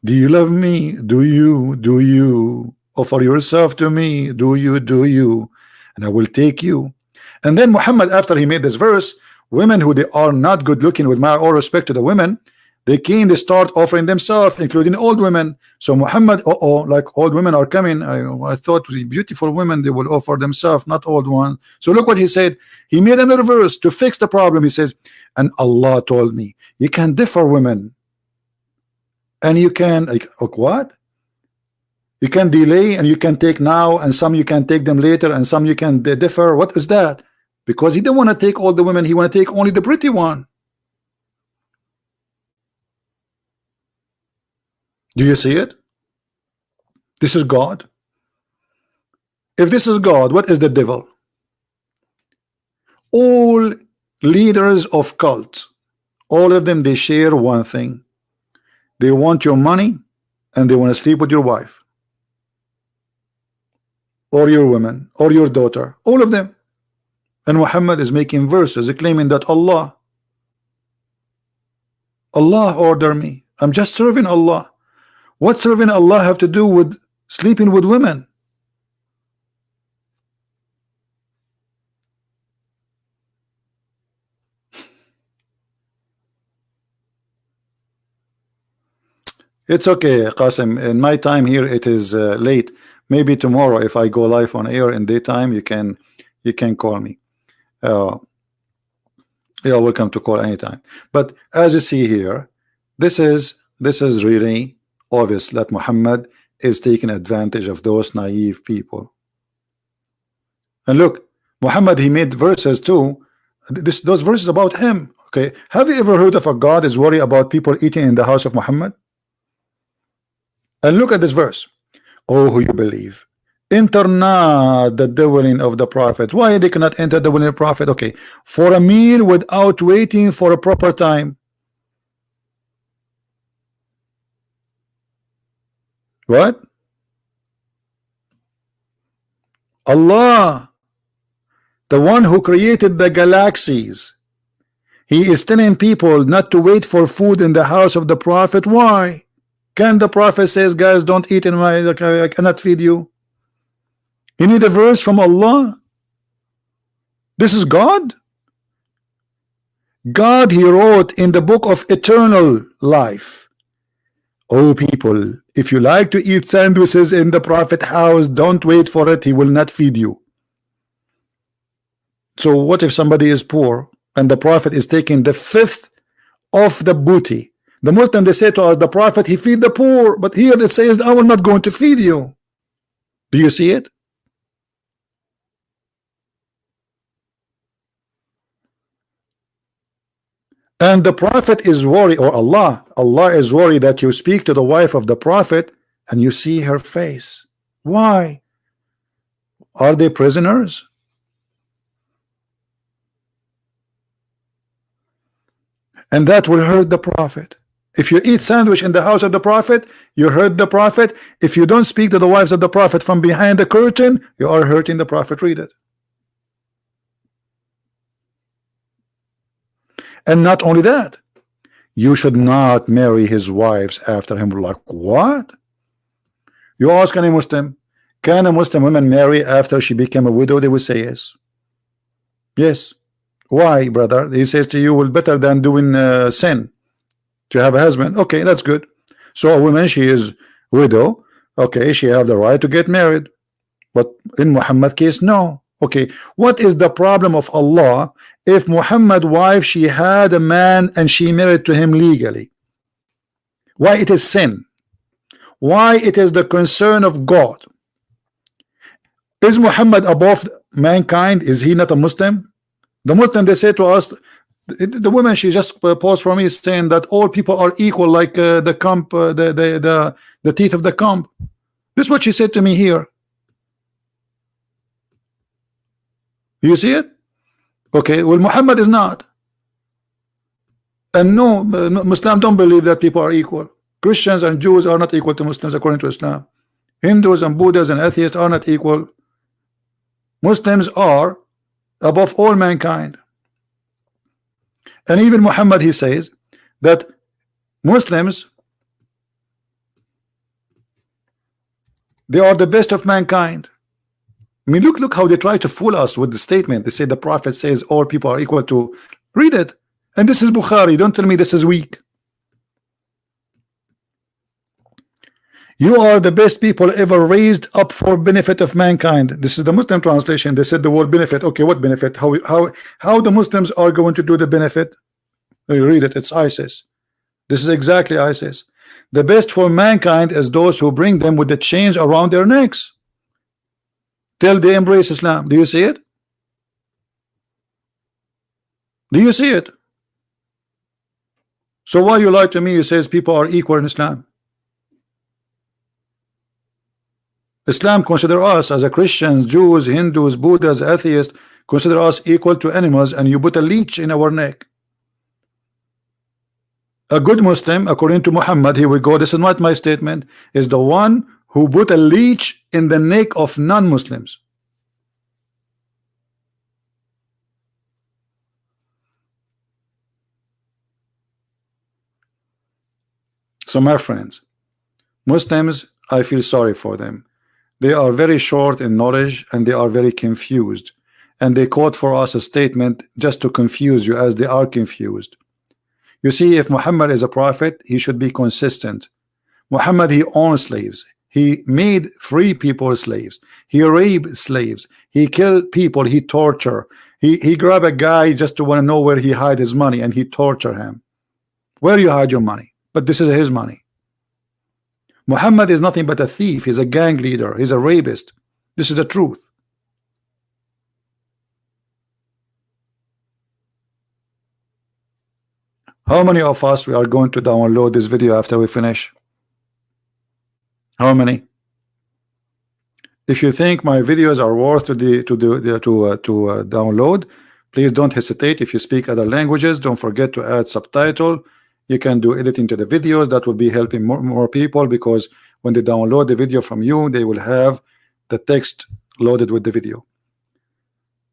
you love me? Do you offer yourself to me? Do you? And I will take you. And then Muhammad, after he made this verse, women who they are not good looking, with my all respect to the women, they came, they start offering themselves, including old women. So Muhammad, like old women are coming. I thought the beautiful women, they will offer themselves, not old ones. So look what he said. He made another verse to fix the problem. He says, and Allah told me, you can differ women. And you can, like what? You can delay and you can take now, and some you can take them later, and some you can differ. What is that? Because he didn't want to take all the women, he want to take only the pretty one. Do you see it? This is God. If this is God, what is the devil? All leaders of cults, all of them, they share one thing. They want your money and they want to sleep with your wife or your woman or your daughter, all of them. And Muhammad is making verses claiming that Allah ordered me. I'm just serving Allah. What serving Allah have to do with sleeping with women? It's okay, Qasim. In my time here, it is late. Maybe tomorrow, if I go live on air in daytime, you can call me. You're welcome to call anytime. But as you see here, this is really obvious that Muhammad is taking advantage of those naive people. And look, Muhammad, he made verses too. Those verses about him. Okay, have you ever heard of a God is worried about people eating in the house of Muhammad? And look at this verse. Oh, who you believe, enter not the dwelling of the prophet. Why they cannot enter the dwelling of the prophet? Okay, for a meal without waiting for a proper time. What? Allah, the one who created the galaxies, he is telling people not to wait for food in the house of the prophet. Why? Can the prophet says, guys, don't eat in my, I cannot feed you? You need a verse from Allah? This is God? God, he wrote in the book of eternal life, oh people, if you like to eat sandwiches in the prophet house, don't wait for it, he will not feed you. So what if somebody is poor and the prophet is taking the fifth of the booty? The Muslim, they say to us, the prophet, he feed the poor, but here it says, I will not going to feed you. Do you see it? And the prophet is worried, or Allah is worried that you speak to the wife of the prophet and you see her face. Why? Are they prisoners? And that will hurt the prophet. If you eat sandwich in the house of the prophet, you hurt the prophet. If you don't speak to the wives of the prophet from behind the curtain, you are hurting the prophet. Read it. And not only that, you should not marry his wives after him. Like what? You ask any Muslim, can a Muslim woman marry after she became a widow? They will say yes. Yes. Why, brother? He says to you, well, better than doing sin to have a husband. Okay, that's good. So a woman, she is widow. Okay, she have the right to get married. But in Muhammad case, no. Okay, what is the problem of Allah if Muhammad wife, she had a man and she married to him legally? Why it is sin? Why it is the concern of God? Is Muhammad above mankind? Is he not a Muslim? The Muslim, they say to us, the woman, she just paused for me saying that all people are equal, like the comp, the teeth of the comp. This is what she said to me here. You see it? Okay, well, Muhammad is not. And no, Muslim don't believe that people are equal. Christians and Jews are not equal to Muslims according to Islam. Hindus and Buddhists and atheists are not equal. Muslims are above all mankind. And even Muhammad, he says that Muslims, they are the best of mankind. I mean, look how they try to fool us with the statement. They say the Prophet says all people are equal to. Read it. And this is Bukhari. Don't tell me this is weak. You are the best people ever raised up for benefit of mankind. This is the Muslim translation. They said the word benefit. Okay, what benefit? How the Muslims are going to do the benefit? You read it. It's ISIS. This is exactly ISIS. The best for mankind is those who bring them with the chains around their necks till they embrace Islam. Do you see it? Do you see it? So why you lie to me? You says people are equal in Islam. Islam consider us as a Christians, Jews, Hindus, Buddhas, atheists, consider us equal to animals, and you put a leech in our neck. A good Muslim, according to Muhammad, here we go, this is not my statement, is the one who put a leech in the neck of non-Muslims. So my friends, Muslims, I feel sorry for them. They are very short in knowledge and they are very confused, and they quote for us a statement just to confuse you, as they are confused. You see, if Muhammad is a prophet, he should be consistent. Muhammad, he owned slaves. He made free people slaves. He raped slaves. He killed people. He tortured. He grabbed a guy just to want to know where he hide his money, and he tortured him. Where you hide your money? But this is his money. Muhammad is nothing but a thief. He's a gang leader. He's a rapist. This is the truth. How many of us we are going to download this video after we finish? How many? If you think my videos are worth to download, please don't hesitate. If you speak other languages, don't forget to add subtitle. You can do editing to the videos. That will be helping more people, because when they download the video from you, they will have the text loaded with the video.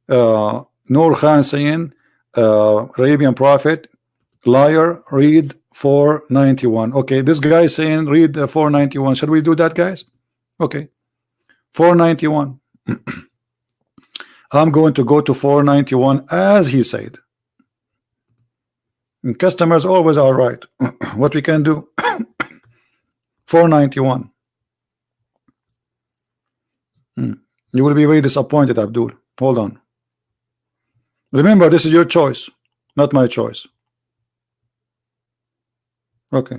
Noor Khan saying, Arabian prophet, liar, read 491. Okay, this guy is saying read 491. Should we do that, guys? Okay, 491. I'm going to go to 491 as he said. And customers always are right. What we can do? 491. You will be very disappointed, Abdul. Hold on. Remember, this is your choice, not my choice. Okay.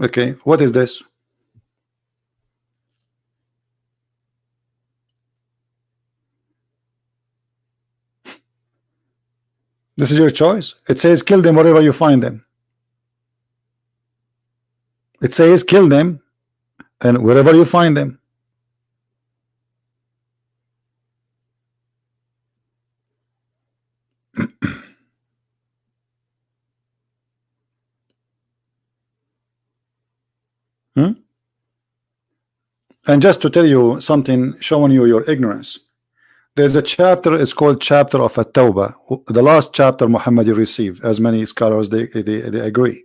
Okay, what is this? This is your choice. It says kill them wherever you find them. It says kill them and wherever you find them. And just to tell you something, showing you your ignorance, there's a chapter, it's called chapter of At-Tawbah, the last chapter Muhammad received, as many scholars they agree.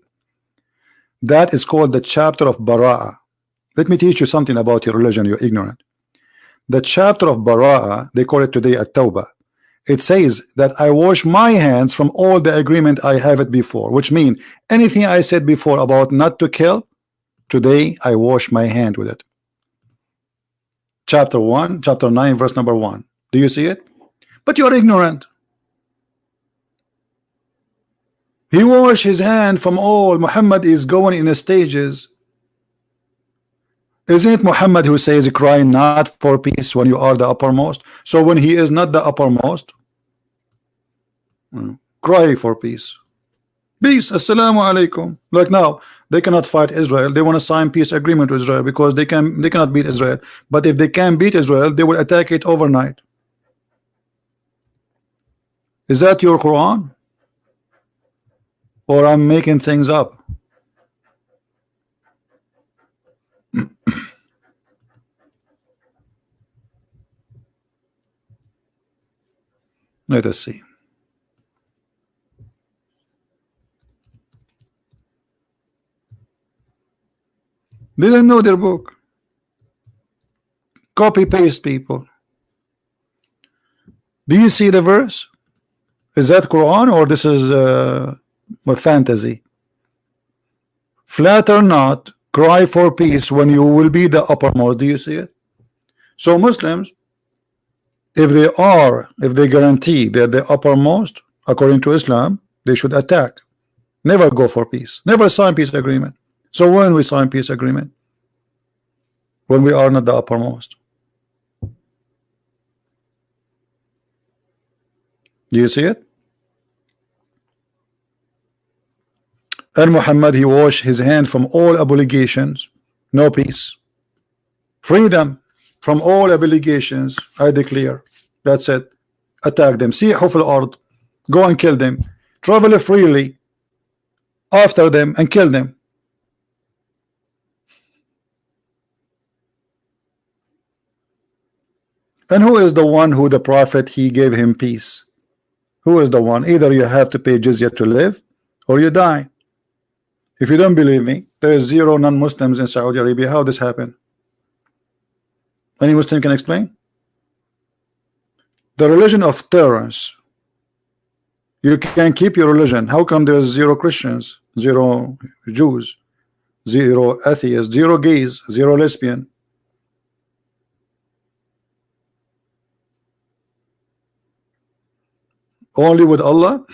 That is called the chapter of Bara'ah. Let me teach you something about your religion, you're ignorant. The chapter of Bara'ah, they call it today At-Tawbah. It says that I wash my hands from all the agreement I have it before, which means anything I said before about not to kill, today I wash my hand with it. Chapter 1, chapter 9, verse number 1. Do you see it? But you are ignorant. He washed his hand from all. Muhammad is going in stages. Isn't it Muhammad who says cry not for peace when you are the uppermost? So when he is not the uppermost, cry for peace. Peace, assalamu alaikum. Like now, they cannot fight Israel. They want to sign peace agreement with Israel because they cannot beat Israel. But if they can beat Israel, they will attack it overnight. Is that your Quran? Or I'm making things up? Let us see. They didn't know their book. Copy paste, people. Do you see the verse? Is that Quran or this is a fantasy? Flatter not, cry for peace when you will be the uppermost. Do you see it? So Muslims, if they guarantee they're the uppermost according to Islam, they should attack. Never go for peace. Never sign peace agreement. So when we sign peace agreement? When we are not the uppermost. Do you see it? And Muhammad, he washed his hand from all obligations. No peace. Freedom from all obligations. I declare. That's it. Attack them. Sihu fil ard. Go and kill them. Travel freely after them and kill them. And who is the one who the prophet he gave him peace? Who is the one? Either you have to pay jizya to live or you die. If you don't believe me, there is 0 non-Muslims in Saudi Arabia. How this happened? Any Muslim can explain? The religion of tolerance. You can keep your religion. How come there's 0 Christians, 0 Jews, 0 atheists, 0 gays, 0 lesbian? Only with Allah?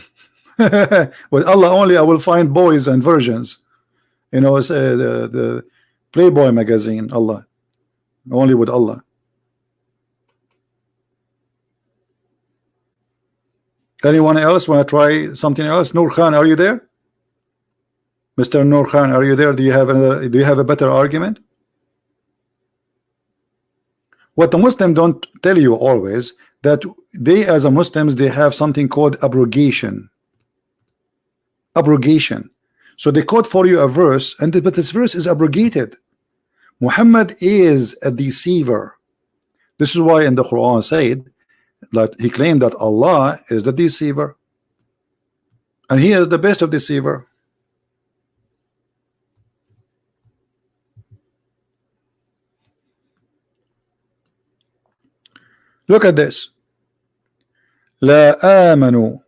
With Allah only I will find boys and virgins. You know, it's the Playboy magazine. Allah. Only with Allah. Anyone else want to try something else? Nur Khan, are you there? Mr. Nur Khan, are you there? Do you have a better argument? What the Muslims don't tell you always, that they as a Muslims, they have something called abrogation. Abrogation. So they quote for you a verse, but this verse is abrogated. Muhammad is a deceiver. This is why in the Quran said that he claimed that Allah is the deceiver, and he is the best of deceiver. Look at this. La amanu.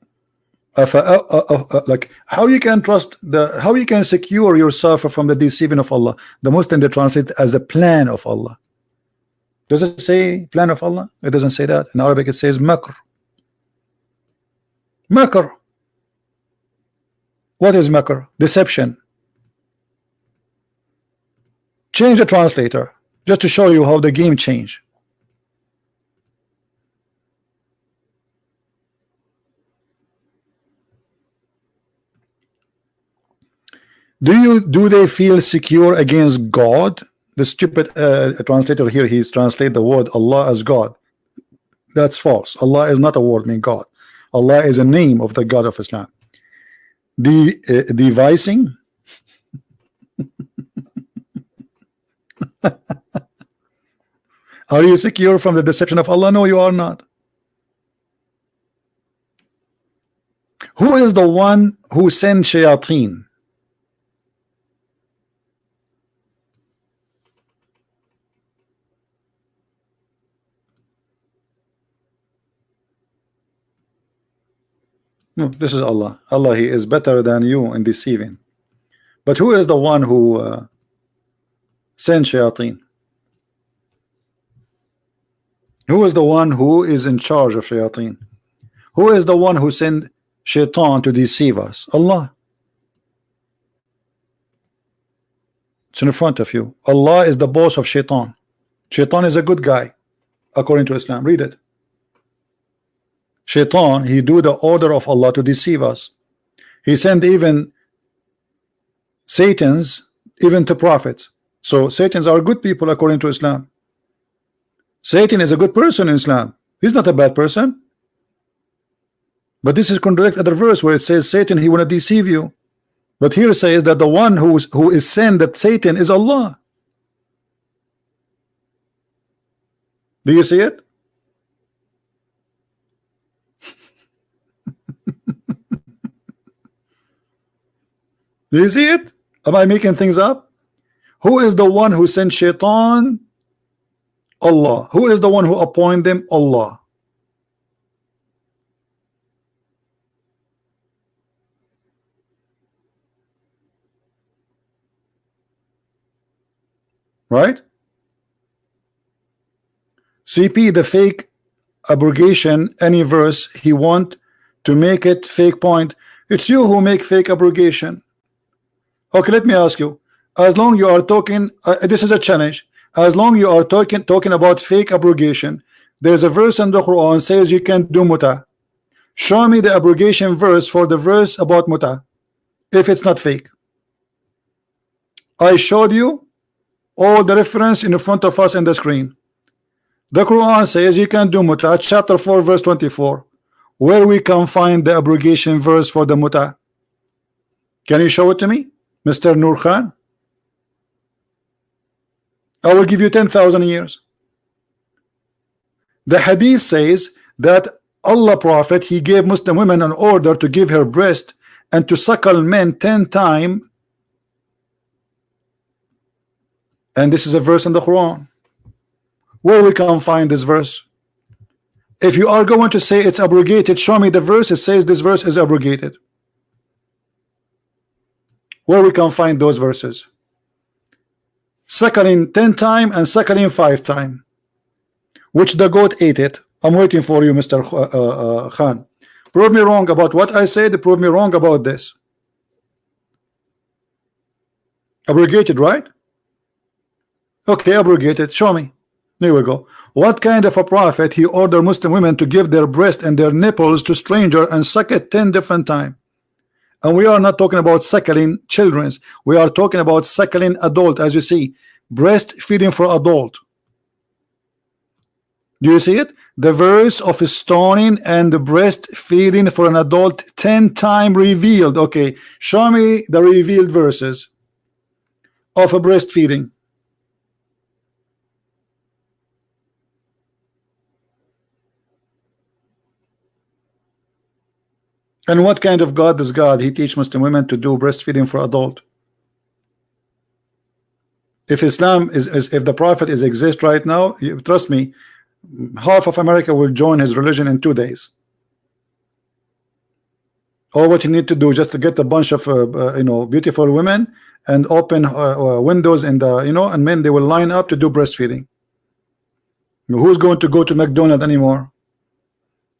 Like how you can trust how you can secure yourself from the deceiving of Allah. The Muslim they translate as the plan of Allah. Does it say plan of Allah? It doesn't say that. In Arabic it says makr. Makr. What is makr? Deception. Change the translator just to show you how the game changed. Do they feel secure against God? The stupid translator here, he's translate the word Allah as God. That's false. Allah is not a word meaning God. Allah is a name of the God of Islam. The devising. Are you secure from the deception of Allah? No, you are not. Who is the one who sent shayateen? No, this is Allah. Allah, he is better than you in deceiving. But who is the one who sent shayateen? Who is the one who is in charge of shayateen? Who is the one who sent shaitan to deceive us? Allah. It's in front of you. Allah is the boss of Shaitan. Shaitan is a good guy according to Islam. Read it. Shaitan, he do the order of Allah to deceive us. He sent even Satans even to prophets. So Satans are good people according to Islam. Satan is a good person in Islam. He's not a bad person. But this is contradict other verse where it says Satan, he want to deceive you. But here it says that the one who is sent, that Satan, is Allah. Do you see it? Do you see it? Am I making things up? Who is the one who sent Shaitan? Allah. Who is the one who appointed them? Allah. Right? CP, the fake abrogation, any verse he want to make it fake point. It's you who make fake abrogation. Okay, let me ask you. As long you are talking, this is a challenge. As long you are talking about fake abrogation, there's a verse in the Quran says you can do muta. Show me the abrogation verse for the verse about muta, if it's not fake. I showed you all the reference in front of us in the screen. The Quran says you can do muta, chapter 4 verse 24. Where we can find the abrogation verse for the muta? Can you show it to me, Mr. Nur Khan? I will give you 10,000 years. The hadith says that Allah Prophet, he gave Muslim women an order to give her breast and to suckle men 10 times. And this is a verse in the Quran. Where we can find this verse? If you are going to say it's abrogated, show me the verse. It says this verse is abrogated. Where we can find those verses? Suckling 10 times and suckling 5 times. Which the goat ate it. I'm waiting for you, Mr. Khan. Prove me wrong about what I said. Prove me wrong about this. Abrogated, right? Okay, abrogated. Show me. There we go. What kind of a prophet he ordered Muslim women to give their breast and their nipples to stranger and suck it 10 different times? And we are not talking about suckling children. We are talking about suckling adult, as you see. Breastfeeding for adult. Do you see it? The verse of stoning and the breastfeeding for an adult 10 times revealed. Okay, show me the revealed verses of a breastfeeding. And what kind of God is God? He teach Muslim women to do breastfeeding for adult. If Islam is if the Prophet is exist right now, trust me, half of America will join his religion in 2 days. All what you need to do just to get a bunch of beautiful women and open windows in the and men, they will line up to do breastfeeding. Who's going to go to McDonald's anymore?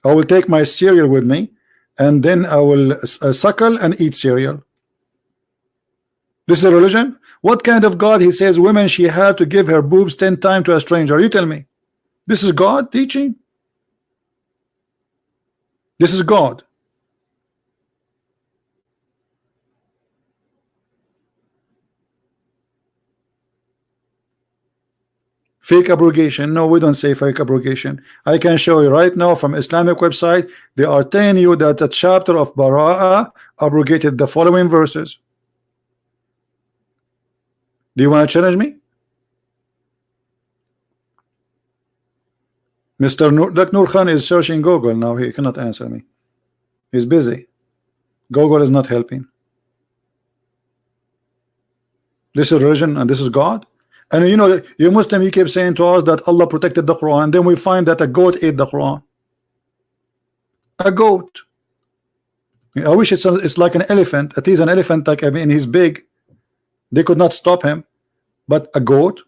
I will take my cereal with me, and then I will suckle and eat cereal. This is a religion? What kind of God? He says women, she have to give her boobs 10 times to a stranger. You tell me, this is God teaching? This is God. Fake abrogation? No, we don't say fake abrogation. I can show you right now from Islamic website. They are telling you that a chapter of Bara'a abrogated the following verses. Do you want to challenge me? Mr. Nur Khan is searching Google now. He cannot answer me. He's busy. Google is not helping. This is religion and this is God. And you Muslim, you keep saying to us that Allah protected the Quran. Then we find that a goat ate the Quran. A goat. I wish it's like an elephant. It is an elephant, like, I mean, he's big. They could not stop him. But a goat?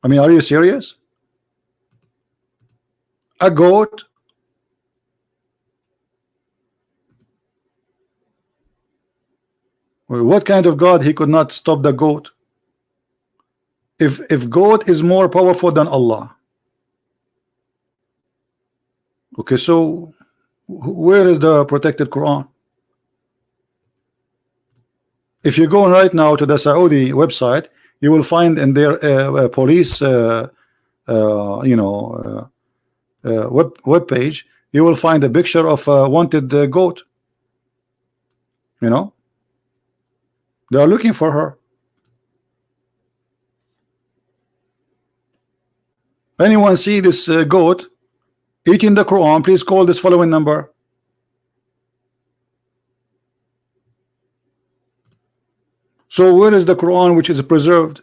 I mean, are you serious? A goat? What kind of God he could not stop the goat? If goat is more powerful than Allah, okay, so where is the protected Quran? If you go right now to the Saudi website, you will find in their police web page, you will find a picture of a wanted goat. You know, they are looking for her. Anyone see this goat eating the Quran? Please call this following number. So where is the Quran which is preserved?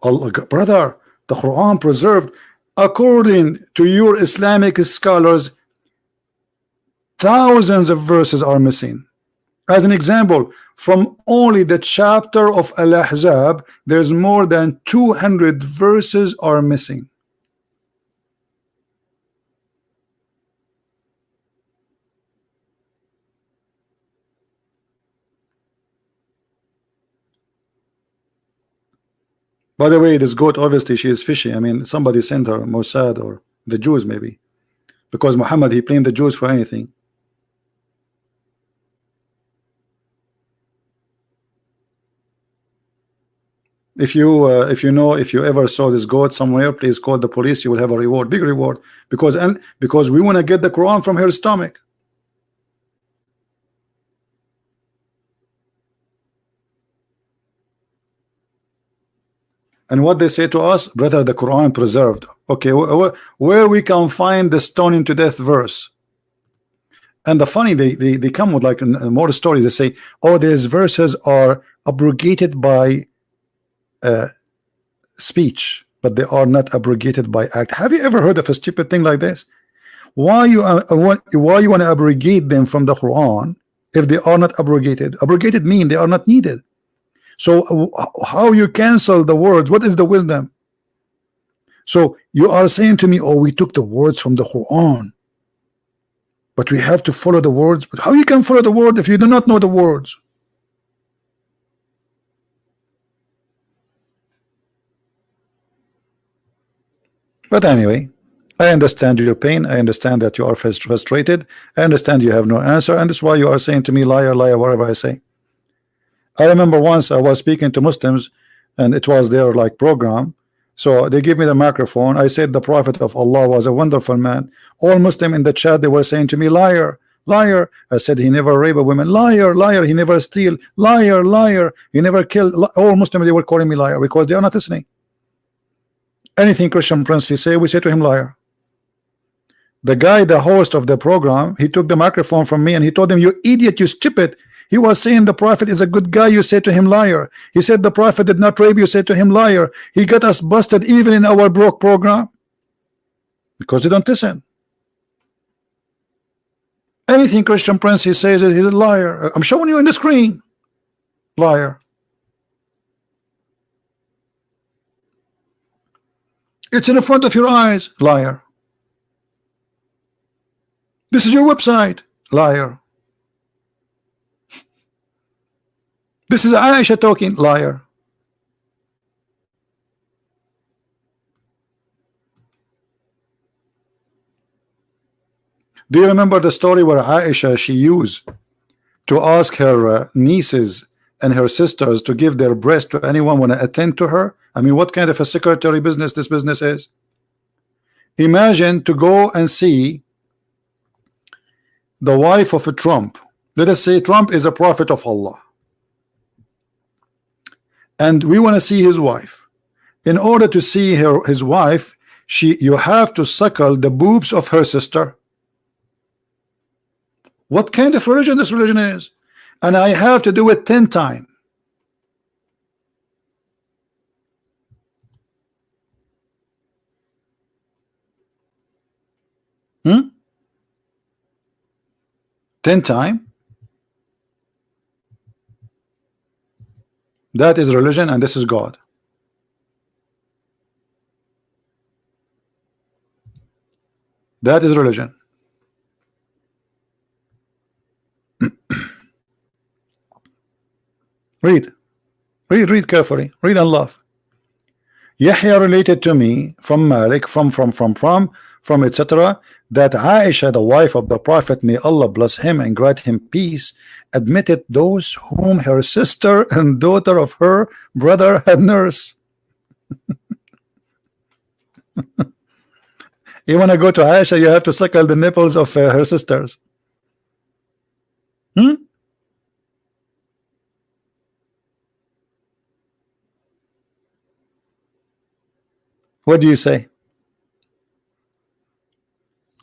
Allah, brother, the Quran preserved according to your Islamic scholars. Thousands of verses are missing. As an example, from only the chapter of Al-Ahzab, there's more than 200 verses are missing. By the way, this goat, obviously she is fishy. I mean, somebody sent her, Mossad or the Jews maybe, because Muhammad, he blamed the Jews for anything. If you ever saw this goat somewhere, please call the police. You will have a reward, big reward, because we want to get the Quran from her stomach. And what they say to us, brother, the Quran preserved. Okay, where we can find the stoning to death verse? And the funny, they come with like more stories. They say, oh, these verses are abrogated by speech, but they are not abrogated by act. Have you ever heard of a stupid thing like this? Why you want to abrogate them from the Quran if they are not abrogated? Abrogated mean they are not needed. So how you cancel the words? What is the wisdom? So you are saying to me, oh, we took the words from the Quran, but we have to follow the words. But how you can follow the word if you do not know the words? But anyway, I understand your pain. I understand that you are frustrated. I understand you have no answer, and that's why you are saying to me, liar, liar, whatever I say. I remember once I was speaking to Muslims, and it was their like program. So they gave me the microphone. I said the Prophet of Allah was a wonderful man. All Muslim in the chat, they were saying to me, liar, liar. I said he never raped a woman. Liar, liar. He never steal. Liar, liar. He never killed. All Muslims, they were calling me liar because they are not listening. Anything Christian Prince he say, we say to him liar. The guy, the host of the program, he took the microphone from me and he told them, you idiot, you stupid. He was saying the Prophet is a good guy, you say to him liar. He said the Prophet did not rape you, say to him liar. He got us busted even in our broke program because they don't listen. Anything Christian Prince he says he's a liar. I'm showing you in the screen. Liar. It's in the front of your eyes. Liar. This is your website. Liar. This is Aisha talking. Liar. Do you remember the story where Aisha, she used to ask her nieces and her sisters to give their breast to anyone want to attend to her? I mean, what kind of a secretary business this business is? Imagine to go and see the wife of a Trump. Let us say Trump is a prophet of Allah, and we want to see his wife. In order to see his wife, you have to suckle the boobs of her sister. What kind of religion this religion is? And I have to do it 10 times. Hmm? 10 times? That is religion and this is God. That is religion. Read, read carefully. Read and laugh. Yahya related to me from Malik, from etc. that Aisha, the wife of the Prophet, may Allah bless him and grant him peace, admitted those whom her sister and daughter of her brother had nursed. You want to go to Aisha, you have to suckle the nipples of her sisters. What do you say?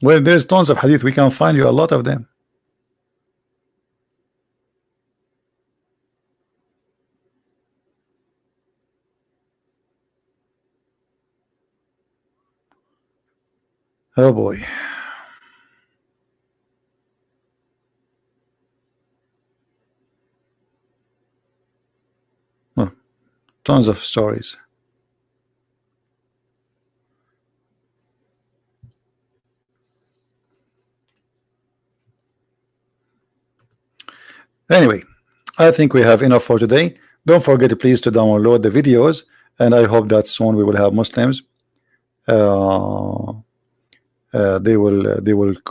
Well, there's tons of hadith. We can find you a lot of them. Oh boy. Oh, tons of stories. Anyway, I think we have enough for today. Don't forget, please, to download the videos, and I hope that soon we will have Muslims. They will,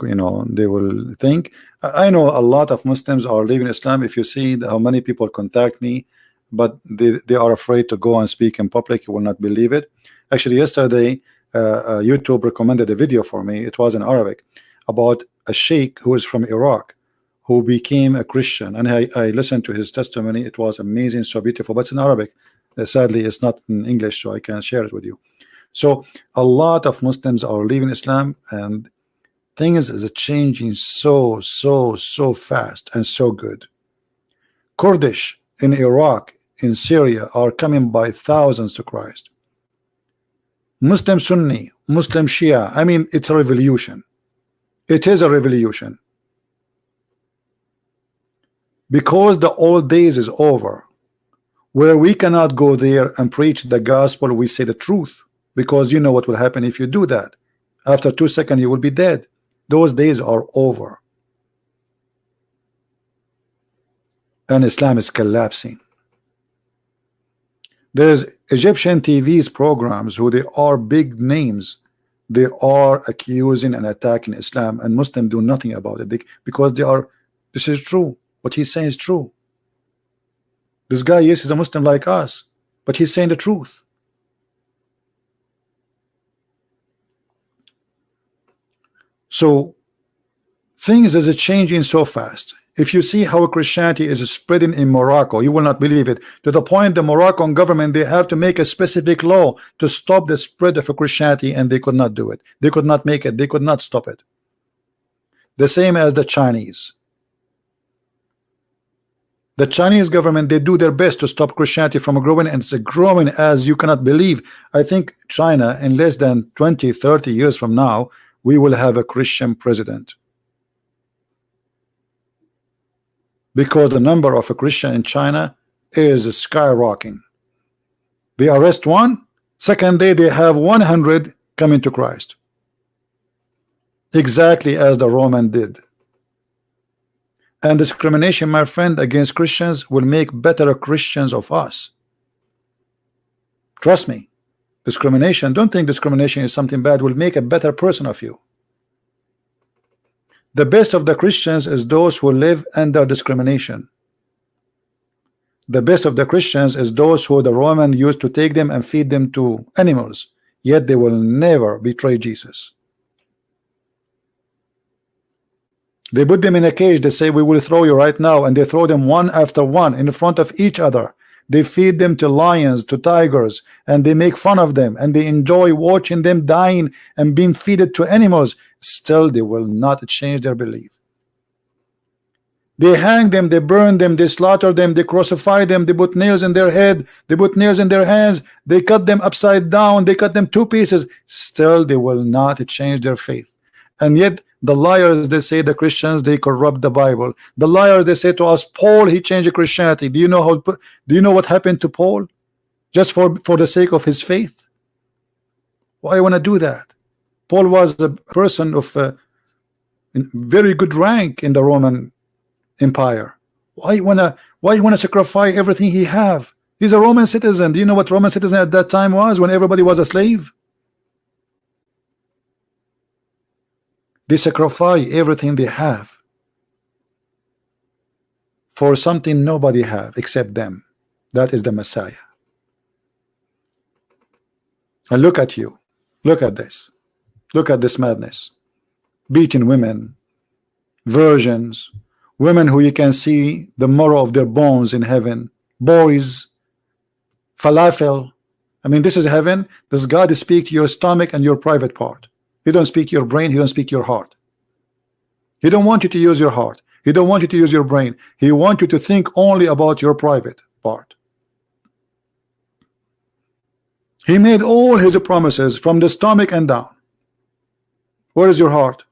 you know, they will think. I know a lot of Muslims are leaving Islam. If you see how many people contact me, but they are afraid to go and speak in public, you will not believe it. Actually, yesterday, YouTube recommended a video for me. It was in Arabic about a sheikh who is from Iraq, who became a Christian, and I listened to his testimony. It was amazing, so beautiful, but it's in Arabic. Sadly, it's not in English, so I can't share it with you. So a lot of Muslims are leaving Islam, and things is changing so fast and so good. Kurdish in Iraq, in Syria, are coming by thousands to Christ. Muslim Sunni, Muslim Shia, I mean, it's a revolution. It is a revolution. Because the old days is over, where we cannot go there and preach the gospel. We say the truth, because you know what will happen if you do that. After 2 seconds you will be dead. Those days are over, and Islam is collapsing. There's Egyptian TV's programs who they are big names. They are accusing and attacking Islam, and Muslims do nothing about it because they are. This is true. What he's saying is true. This guy, yes, he's a Muslim like us, but he's saying the truth. So things is changing so fast. If you see how Christianity is spreading in Morocco, you will not believe it, to the point the Moroccan government, they have to make a specific law to stop the spread of Christianity, and they could not do it. They could not make it. They could not stop it. The same as the Chinese. The Chinese government, they do their best to stop Christianity from growing, and it's growing as you cannot believe. I think China, in less than 20-30 years from now, we will have a Christian president, because the number of a Christian in China is skyrocketing. They arrest one, second day they have 100 coming to Christ, exactly as the Roman did. And discrimination, my friend, against Christians will make better Christians of us. Trust me. Discrimination, don't think discrimination is something bad, will make a better person of you. The best of the Christians is those who live under discrimination. The best of the Christians is those who the Roman used to take them and feed them to animals, yet they will never betray Jesus. They put them in a cage. They say, we will throw you right now, and they throw them one after one in front of each other. They feed them to lions, to tigers, and they make fun of them, and they enjoy watching them dying and being fed to animals. Still, they will not change their belief. They hang them, they burn them, they slaughter them, they crucify them, they put nails in their head, they put nails in their hands, they cut them upside down, they cut them 2 pieces. Still, they will not change their faith. And yet the liars, they say the Christians, they corrupt the Bible. The liars, they say to us, Paul, he changed Christianity. Do you know how? Do you know what happened to Paul? Just for the sake of his faith? Why want to do that? Paul was a person of very good rank in the Roman Empire. Why you wanna sacrifice everything he have? He's a Roman citizen. Do you know what Roman citizen at that time was, when everybody was a slave? They sacrifice everything they have for something nobody have except them. That is the Messiah. And look at you. Look at this. Look at this madness. Beating women, virgins, women who you can see the marrow of their bones in heaven, boys, falafel. I mean, this is heaven. Does God speak to your stomach and your private part? He don't speak your brain. He don't speak your heart. He don't want you to use your heart. He don't want you to use your brain. He wants you to think only about your private part. He made all his promises from the stomach and down. Where is your heart?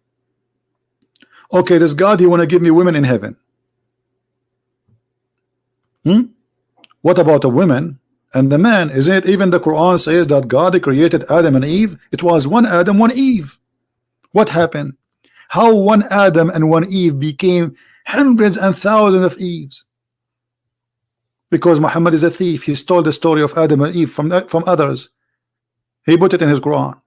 Okay, this God, he want to give me women in heaven. What about the women and the man? Isn't it even the Quran says that God created Adam and Eve? It was one Adam, one Eve. What happened? How one Adam and one Eve became hundreds and thousands of Eves? Because Muhammad is a thief. He stole the story of Adam and Eve from others. He put it in his Quran.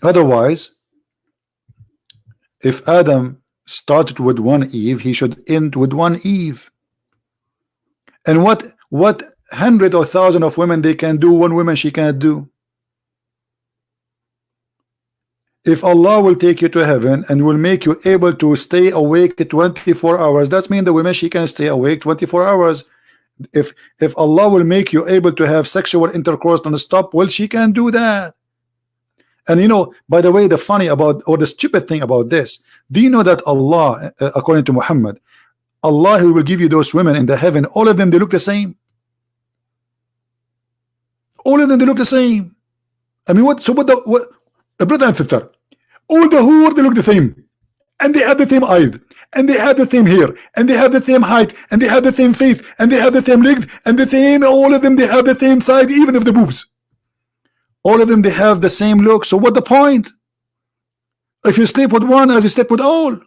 Otherwise, if Adam started with one Eve, he should end with one Eve. And what hundred or thousand of women they can do, one woman she can't do. If Allah will take you to heaven and will make you able to stay awake 24 hours, that means the women she can stay awake 24 hours. If Allah will make you able to have sexual intercourse non-stop, well, she can do that. And you know, by the way, the funny about, or the stupid thing about this, do you know that Allah, according to Muhammad, Allah who will give you those women in the heaven, all of them they look the same. All of them they look the same. I mean, what brother and sister, all the whore they look the same, and they have the same eyes, and they have the same hair, and they have the same height, and they have the same face, and they have the same legs, and the same, all of them they have the same side, even of the boobs. All of them they have the same look. So what the point? If you sleep with one as you sleep with all.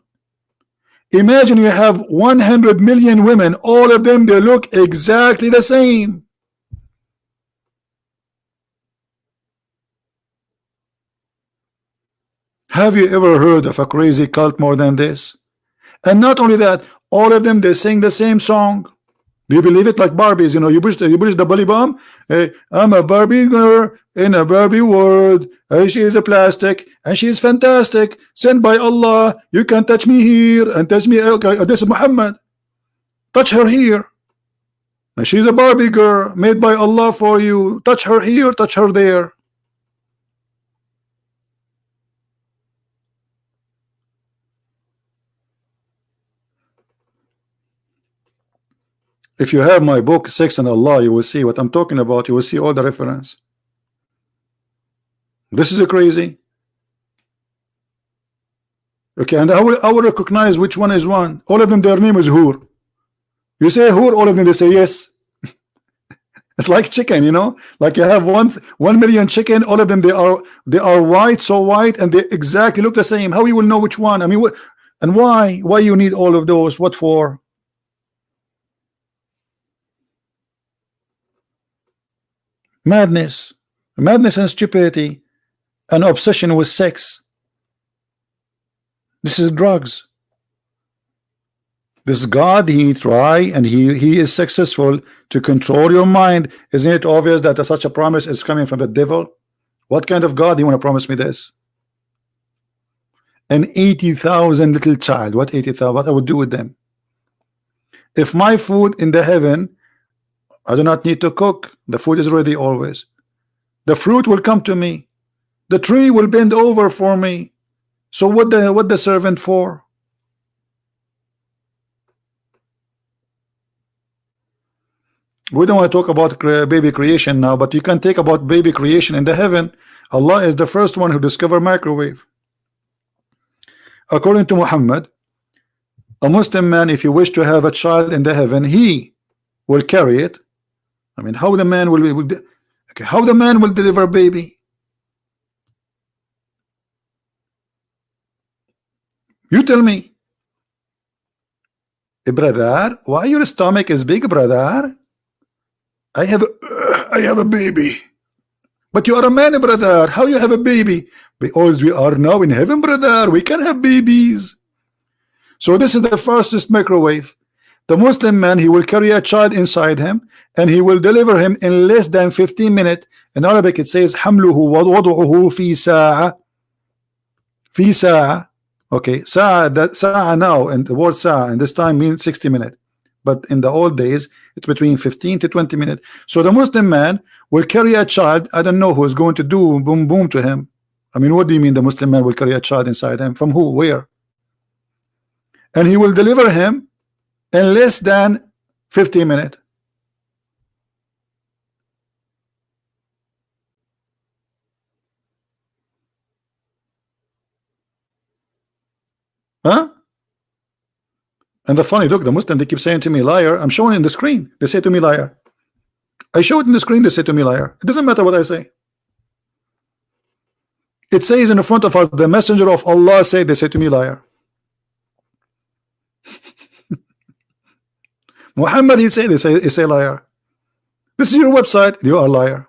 Imagine you have 100 million women, all of them they look exactly the same. Have you ever heard of a crazy cult more than this? And not only that, all of them they sing the same song. Do you believe it? Like Barbies, you know, you push the belly bomb. Hey, I'm a Barbie girl in a Barbie world. Hey, she is a plastic and she is fantastic, sent by Allah. You can touch me here and touch me. Okay, this is Muhammad. Touch her here. Now, she's a Barbie girl made by Allah for you. Touch her here, touch her there. If you have my book Sex and Allah, you will see what I'm talking about. You will see all the reference. This is crazy. Okay, and I will recognize which one is one. All of them, their name is Hur. You say Hur, all of them they say yes. It's like chicken, you know, like you have 1 million chicken. All of them they are white, so white, and they exactly look the same. How you will know which one? I mean, what and why? Why you need all of those? What for? Madness and stupidity, an obsession with sex. This is drugs. This God, he try and he is successful to control your mind. Isn't it obvious that such a promise is coming from the devil? What kind of God do you want to promise me this? An 80,000 little child. What 80,000? What I would do with them? If my food in the heaven, I do not need to cook. The food is ready always. The fruit will come to me. The tree will bend over for me. So what the servant for? We don't want to talk about baby creation now, but you can take about baby creation in the heaven. Allah is the first one who discovered microwave. According to Muhammad, a Muslim man, if you wish to have a child in the heaven, he will carry it. I mean, how the man will how the man will deliver a baby? You tell me. Brother, why your stomach is big, brother? I have a baby. But you are a man, brother. How you have a baby? Because we are now in heaven, brother. We can have babies. So this is the fastest microwave. The Muslim man, he will carry a child inside him and he will deliver him in less than 15 minutes. In Arabic it says حمله ووضعه في ساعة. في ساعة. Okay, ساعة, that ساعة now, and the word ساعة in this time means 60 minutes. But in the old days it's between 15 to 20 minutes. So the Muslim man will carry a child. I don't know who is going to do boom boom to him. I mean, what do you mean the Muslim man will carry a child inside him? From who? Where? And he will deliver him in less than 15 minutes. Huh? And the funny, look, the Muslim, they keep saying to me liar. I'm showing in the screen. They say to me liar. I show it in the screen. They say to me liar. It doesn't matter what I say. It says in front of us, the messenger of Allah said. They say to me liar. Muhammad, he said. They say liar. This is your website. You are liar.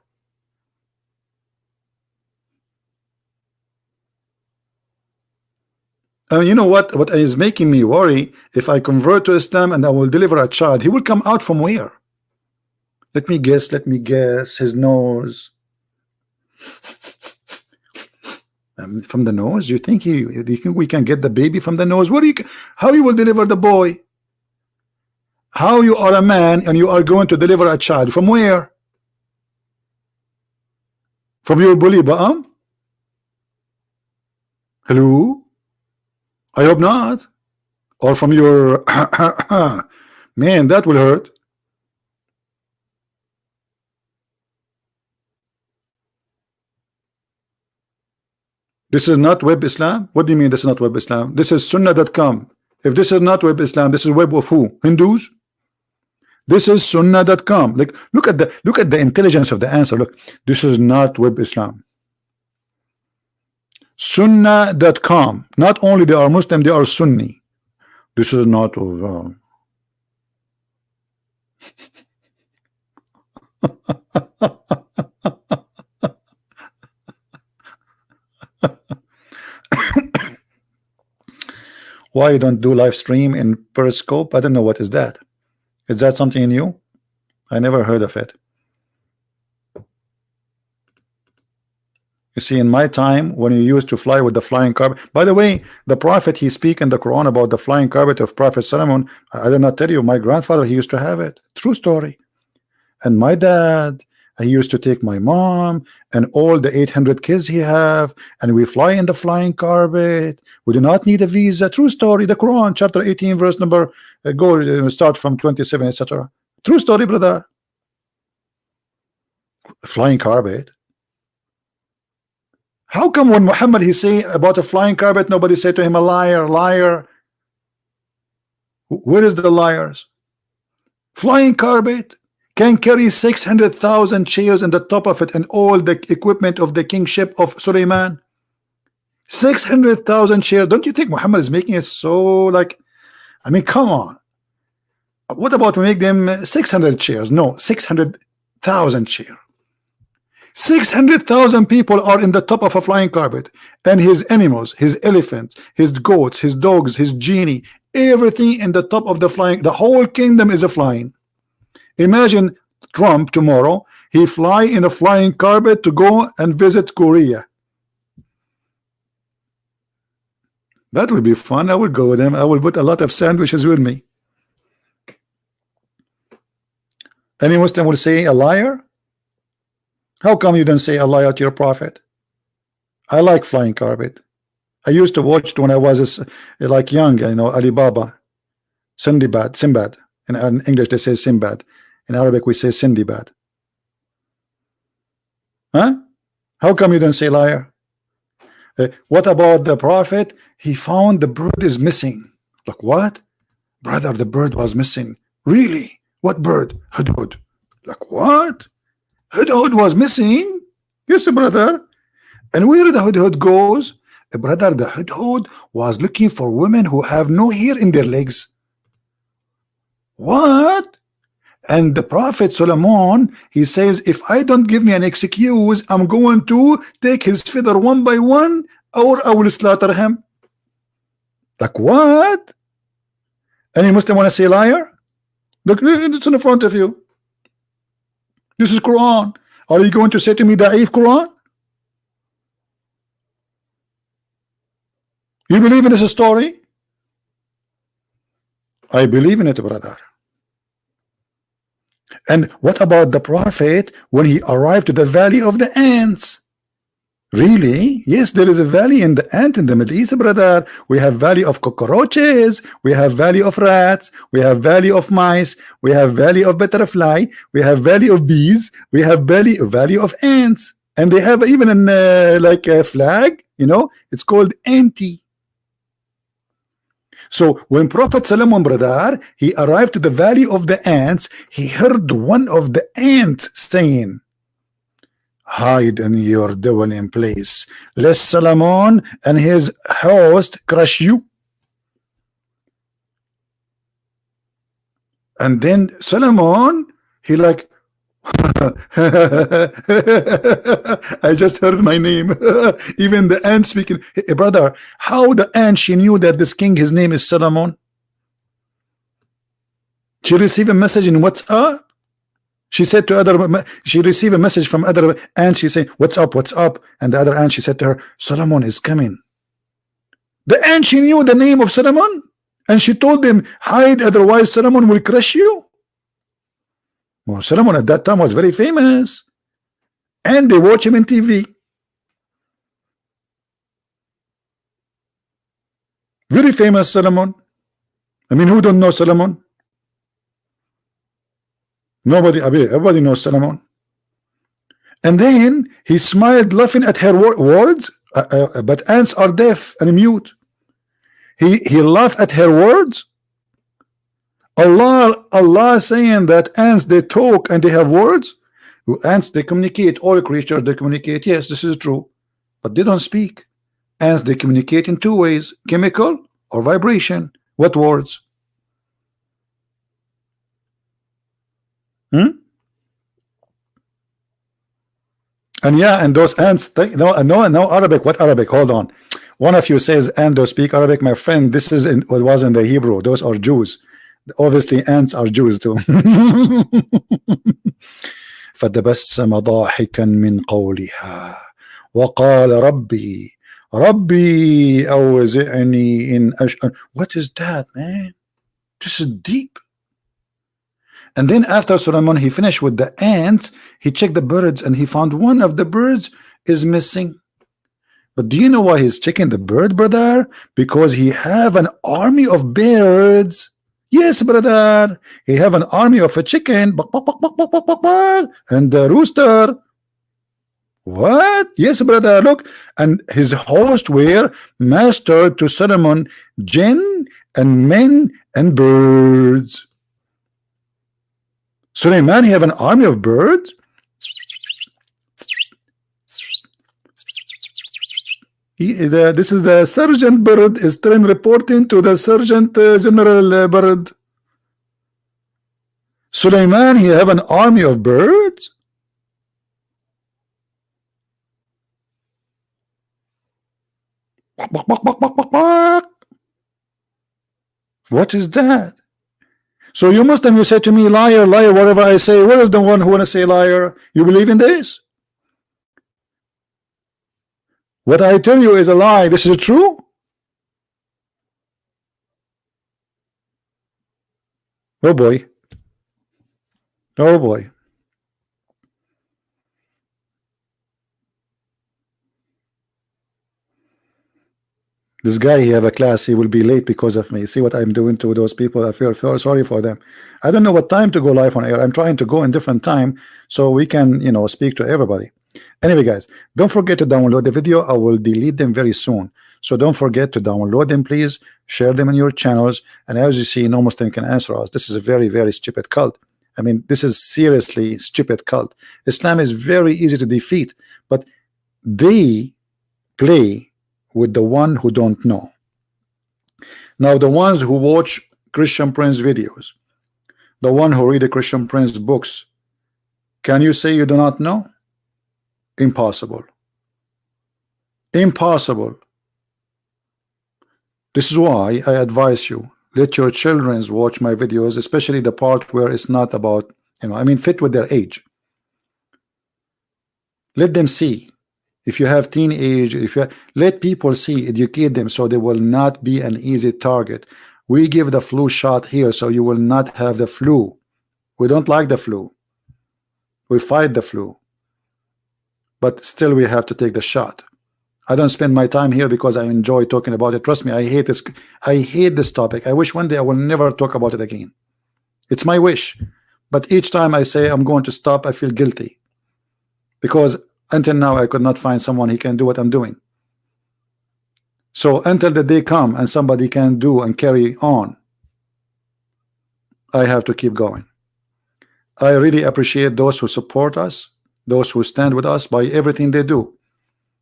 I mean, you know what is making me worry? If I convert to Islam and I will deliver a child, he will come out from where? Let me guess. His nose. From the nose? You think do you think we can get the baby from the nose? How you will deliver the boy? How you are a man and you are going to deliver a child? From where? From your bully bum? Hello? I hope not. Or from your man, that will hurt. This is not Web Islam? What do you mean this is not Web Islam? This is Sunnah.com. If this is not Web Islam, this is web of who? Hindus? This is Sunnah.com. Like, look at the intelligence of the answer. Look, this is not Web Islam. Sunnah.com. Not only they are Muslim, they are Sunni. This is not why you don't do live stream in Periscope? I don't know what is that. Is that something new? I never heard of it. You see, in my time, when you used to fly with the flying carpet. By the way, the Prophet, he speak in the Quran about the flying carpet of Prophet Solomon. I did not tell you, my grandfather, he used to have it. True story. And my dad, he used to take my mom and all the 800 kids he have, and we fly in the flying carpet. We do not need a visa. True story. The Quran, chapter 18, verse number, start from 27, etc. True story, brother. Flying carpet. How come when Muhammad he say about a flying carpet, nobody say to him a liar, liar? Where is the liars? Flying carpet can carry 600,000 chairs in the top of it and all the equipment of the kingship of Suleiman. 600,000 chairs. Don't you think Muhammad is making it so like, I mean, come on. What about we make them 600 chairs? No, 600,000 chairs. 600,000 people are in the top of a flying carpet, and his animals, his elephants, his goats, his dogs, his genie, everything in the top of the flying. The whole kingdom is a flying. Imagine Trump tomorrow, he fly in a flying carpet to go and visit Korea. That would be fun. I will go with him. I will put a lot of sandwiches with me. Any Muslim will say a liar. How come you don't say a liar to your prophet? I like flying carpet. I used to watch it when I was like young, you know, Alibaba, Sinbad. In English they say Sinbad. In Arabic we say Sindibad. Huh? How come you don't say liar? What about the prophet? He found the bird is missing. Like what? Brother, the bird was missing. Really? What bird? Hudhud. Like what? Hudhud was missing? Yes, brother. And where the Hudhud goes? Brother, the Hudhud was looking for women who have no hair in their legs. What? And the Prophet Solomon, he says, if I don't give me an excuse, I'm going to take his feather one by one, or I will slaughter him. Like what? Any Muslim want to say liar? Look, it's in the front of you. This is Quran. Are you going to say to me Da'if Quran? You believe in this story? I believe in it, brother. And what about the Prophet when he arrived to the valley of the ants? Really? Yes, there is a valley in the ant in the Middle East, brother. We have valley of cockroaches, we have valley of rats, we have valley of mice, we have valley of butterfly, we have valley of bees, we have valley of ants, and they have even an like a flag, you know, it's called anti. So when Prophet Solomon, brother, he arrived to the valley of the ants, he heard one of the ants saying, hide in your dwelling place, lest Solomon and his host crush you. And then Solomon, he like, I just heard my name. Even the ant speaking. Hey, brother, how the ant, she knew that this king, his name is Solomon? She received a message in WhatsApp. She said to other, she received a message from other ant. She said, what's up, what's up? And the other ant, she said to her, Solomon is coming. The ant, she knew the name of Solomon, and she told him, hide, otherwise Solomon will crush you. Well, Solomon at that time was very famous, and they watch him in TV. Very famous Solomon. I mean, who don't know Solomon? Nobody. Everybody knows Solomon. And then he smiled, laughing at her words. But ants are deaf and mute. He laughed at her words. Allah saying that ants, they talk and they have words. Ants, they communicate. All creatures, they communicate. Yes, this is true, but they don't speak. Ants, they communicate in two ways: chemical or vibration. What words? And yeah, and those ants, no Arabic. What Arabic? Hold on. One of you says, and those speak Arabic. My friend, this is in what was in the Hebrew. Those are Jews. Obviously ants are Jews too. فتبسم ضاحكا من قولها وقال ربي أوزعني إن أشأن. What is that, man? This is deep. And then after Solomon, he finished with the ants. He checked the birds and he found one of the birds is missing. But do you know why he's checking the bird, brother? Because he have an army of birds. Yes, brother. He have an army of a chicken and a rooster. What? Yes, brother. Look, and his host were master to Solomon, jinn and men and birds. Suleiman, he have an army of birds. This is the sergeant bird is then reporting to the sergeant general bird. Suleiman, he have an army of birds. What is that? So you Muslim, you say to me, liar, liar, whatever I say. Where is the one who want to say liar? You believe in this? What I tell you is a lie. This is true. Oh boy. Oh boy. This guy, he have a class, he will be late because of me. See what I'm doing to those people. I feel sorry for them. I don't know what time to go live on air. I'm trying to go in different time so we can, you know, speak to everybody. Anyway, guys, don't forget to download the video. I will delete them very soon, so don't forget to download them, please. Share them in your channels. And as you see, no Muslim can answer us. This is a very, very stupid cult. I mean, this is seriously stupid cult. Islam is very easy to defeat, but they play with the one who don't know. Now, the ones who watch Christian Prince videos, The one who read the Christian Prince books, can you say you do not know? Impossible. Impossible. This is why I advise you, let your children watch my videos, especially the part where it's not about, I mean, fit with their age. Let them see. If you have teenage, let people see, educate them so they will not be an easy target. We give the flu shot here so you will not have the flu. We don't like the flu. We fight the flu. But still we have to take the shot. I don't spend my time here because I enjoy talking about it. Trust me, I hate this. I hate this topic. I wish one day I will never talk about it again. It's my wish. But each time I say I'm going to stop, I feel guilty. Because until now I could not find someone who can do what I'm doing. So until the day come and somebody can do and carry on, I have to keep going. I really appreciate those who support us, those who stand with us by everything they do,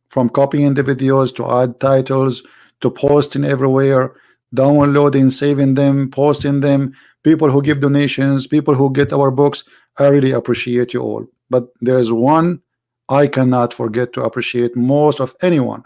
from copying the videos to add titles to posting everywhere, downloading, saving them, posting them, people who give donations, people who get our books. I really appreciate you all. But there is one I cannot forget to appreciate most of anyone.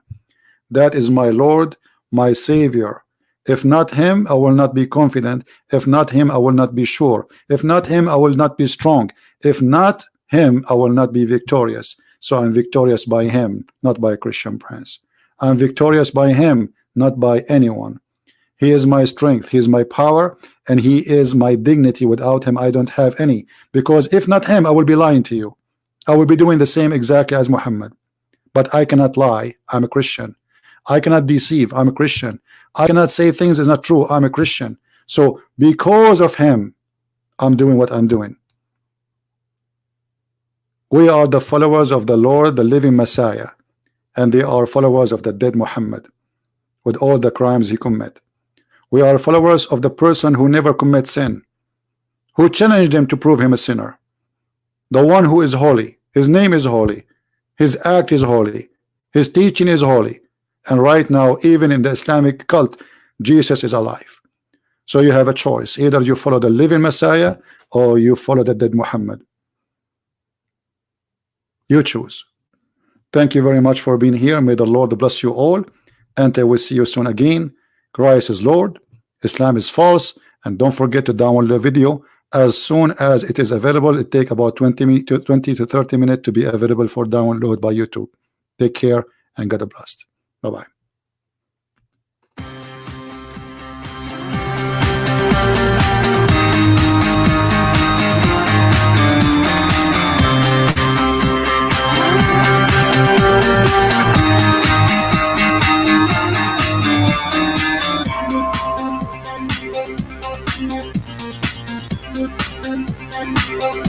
That is my Lord, my Savior. If not him, I will not be confident. If not him, I will not be sure. If not him, I will not be strong. If not him, I will not be victorious. So I'm victorious by him, not by Christian Prince. I'm victorious by him, not by anyone. He is my strength, he is my power, and he is my dignity. Without him, I don't have any. Because if not him, I will be lying to you. I will be doing the same exactly as Muhammad. But I cannot lie. I'm a Christian. I cannot deceive. I'm a Christian. I cannot say things is not true. I'm a Christian. So because of him, I'm doing what I'm doing. We are the followers of the Lord, the living Messiah, and they are followers of the dead Muhammad with all the crimes he commit. We are followers of the person who never commits sin, who challenged him to prove him a sinner. The one who is holy, his name is holy, his act is holy, his teaching is holy, and right now even in the Islamic cult Jesus is alive. So you have a choice, either you follow the living Messiah or you follow the dead Muhammad. You choose. Thank you very much for being here. May the Lord bless you all, and I will see you soon again. Christ is Lord, Islam is false, and don't forget to download the video as soon as it is available. It takes about 20 to 30 minutes to be available for download by YouTube. Take care and God bless. Bye-bye. Thank you.